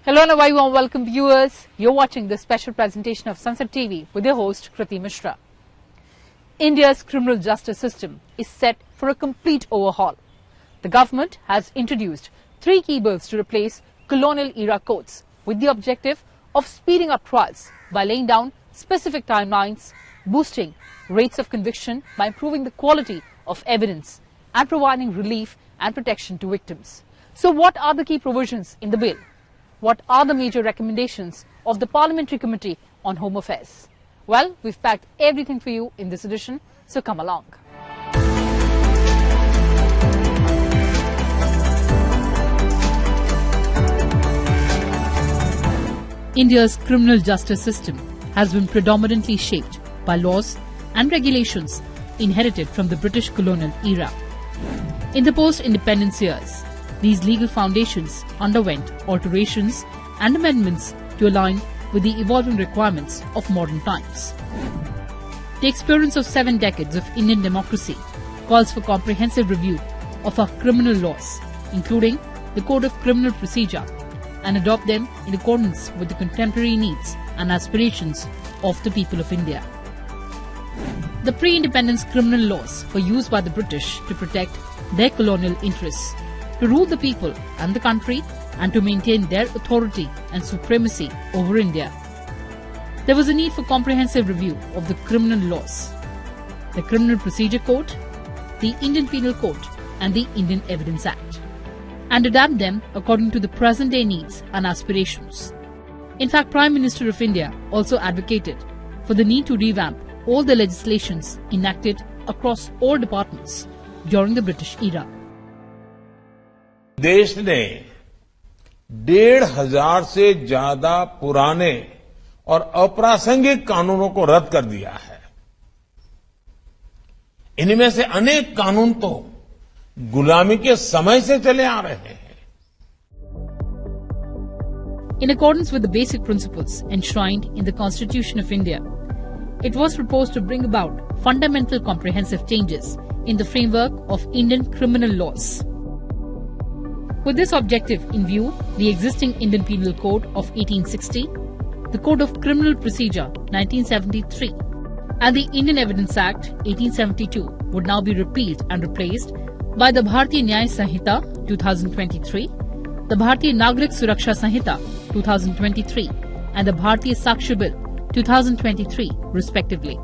Hello and a very warm welcome viewers. You're watching this special presentation of Sunset TV with your host Kriti Mishra. India's criminal justice system is set for a complete overhaul. The government has introduced 3 key bills to replace colonial era courts with the objective of speeding up trials by laying down specific timelines, boosting rates of conviction by improving the quality of evidence and providing relief and protection to victims. So what are the key provisions in the bill? What are the major recommendations of the Parliamentary Committee on Home Affairs? Well, we've packed everything for you in this edition, so come along. India's criminal justice system has been predominantly shaped by laws and regulations inherited from the British colonial era. In the post-independence years, these legal foundations underwent alterations and amendments to align with the evolving requirements of modern times. The experience of 7 decades of Indian democracy calls for comprehensive review of our criminal laws, including the Code of Criminal Procedure, and adopt them in accordance with the contemporary needs and aspirations of the people of India. The pre-independence criminal laws were used by the British to protect their colonial interests, to rule the people and the country, and to maintain their authority and supremacy over India. There was a need for comprehensive review of the criminal laws, the Criminal Procedure Code, the Indian Penal Code, and the Indian Evidence Act, and adapt them according to the present-day needs and aspirations. In fact, Prime Minister of India also advocated for the need to revamp all the legislations enacted across all departments during the British era. देश ने 1,500 से ज्यादा पुराने और अप्रासंगिक कानूनों को रद्द कर दिया है। इनमें से अनेक कानून तो गुलामी के समय से चले आ रहे हैं। In accordance with the basic principles enshrined in the Constitution of India, it was proposed to bring about fundamental comprehensive changes in the framework of Indian criminal laws. With this objective in view, the existing Indian Penal Code of 1860, the Code of Criminal Procedure 1973, and the Indian Evidence Act 1872 would now be repealed and replaced by the Bharatiya Nyaya Sanhita 2023, the Bharatiya Nagrik Suraksha Sanhita 2023, and the Bharatiya Sakshi Bill 2023, respectively.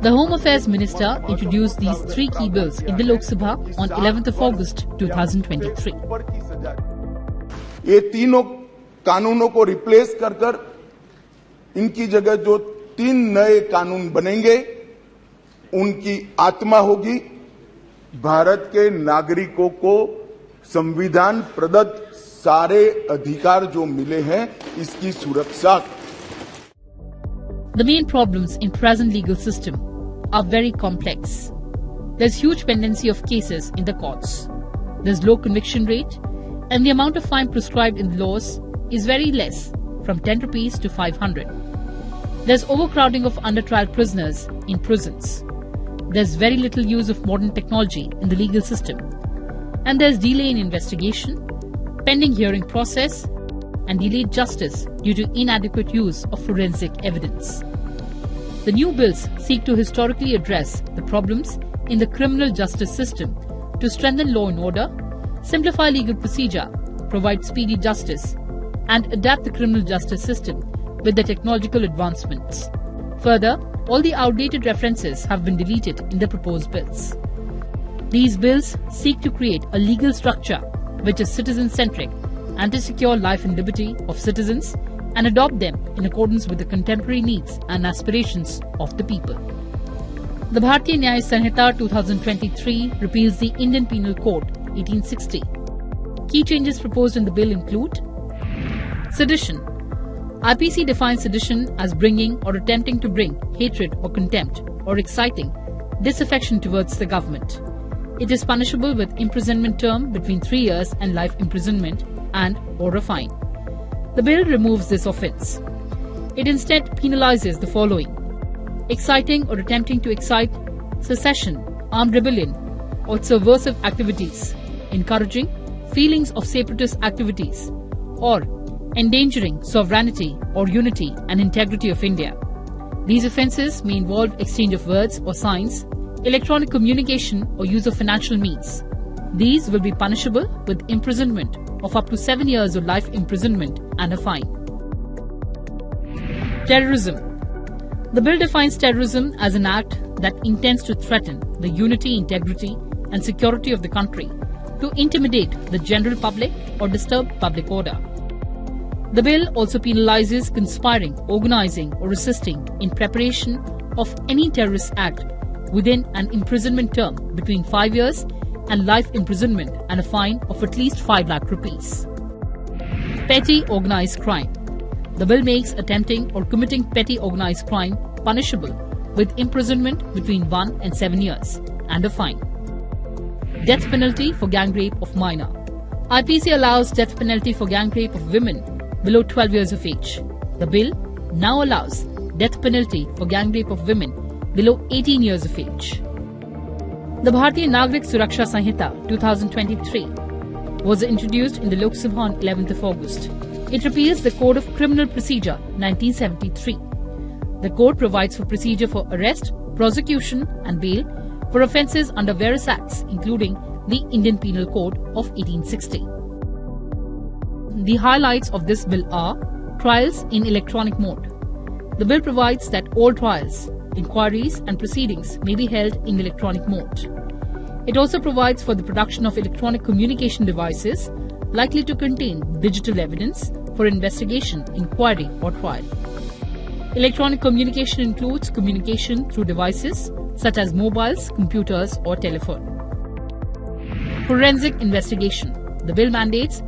The Home Affairs Minister introduced these 3 key bills in the Loksabha on 11th of August 2023. ये तीनों कानूनों को replace कर इनकी जगह जो 3 नए कानून बनेंगे, उनकी आत्मा होगी भारत के नागरिकों को संविधान प्रदत्त सारे अधिकार जो मिले हैं, इसकी सुरक्षा. The main problems in present legal system are very complex. There's huge pendency of cases in the courts. There's low conviction rate, and the amount of fine prescribed in the laws is very less, from 10 rupees to 500. There's overcrowding of under-trial prisoners in prisons. There's very little use of modern technology in the legal system. And there's delay in investigation, pending hearing process, and delayed justice due to inadequate use of forensic evidence. The new bills seek to historically address the problems in the criminal justice system to strengthen law and order, simplify legal procedure, provide speedy justice, and adapt the criminal justice system with the technological advancements. Further, all the outdated references have been deleted in the proposed bills. These bills seek to create a legal structure which is citizen-centric and to secure life and liberty of citizens and adopt them in accordance with the contemporary needs and aspirations of the people. The Bharatiya Nyaya Sanhita 2023 repeals the Indian Penal Code 1860. Key changes proposed in the bill include sedition. IPC defines sedition as bringing or attempting to bring hatred or contempt or exciting disaffection towards the government. It is punishable with imprisonment term between 3 years and life imprisonment and/or a fine. The bill removes this offence. It instead penalizes the following: exciting or attempting to excite secession, armed rebellion, or subversive activities, encouraging feelings of separatist activities, or endangering sovereignty or unity and integrity of India. These offences may involve exchange of words or signs, electronic communication, or use of financial means. These will be punishable with imprisonment of up to 7 years or life imprisonment and a fine. Terrorism. The bill defines terrorism as an act that intends to threaten the unity, integrity, and security of the country, to intimidate the general public or disturb public order. The bill also penalizes conspiring, organizing, or assisting in preparation of any terrorist act within an imprisonment term between 5 years and life imprisonment and a fine of at least 5 lakh rupees. Petty organized crime. The bill makes attempting or committing petty organized crime punishable with imprisonment between 1 and 7 years and a fine. Death penalty for gang rape of minor. IPC allows death penalty for gang rape of women below 12 years of age. The bill now allows death penalty for gang rape of women below 18 years of age. The Bharatiya Nagrik Suraksha Sanhita 2023 was introduced in the Loksabha on 11th of August. It repeals the Code of Criminal Procedure 1973. The code provides for procedure for arrest, prosecution and bail for offences under various acts including the Indian Penal Code of 1860. The highlights of this bill are trials in electronic mode. The bill provides that all trials, inquiries and proceedings may be held in electronic mode. It also provides for the production of electronic communication devices likely to contain digital evidence for investigation, inquiry or trial. Electronic communication includes communication through devices such as mobiles, computers or telephone. Forensic investigation. The bill mandates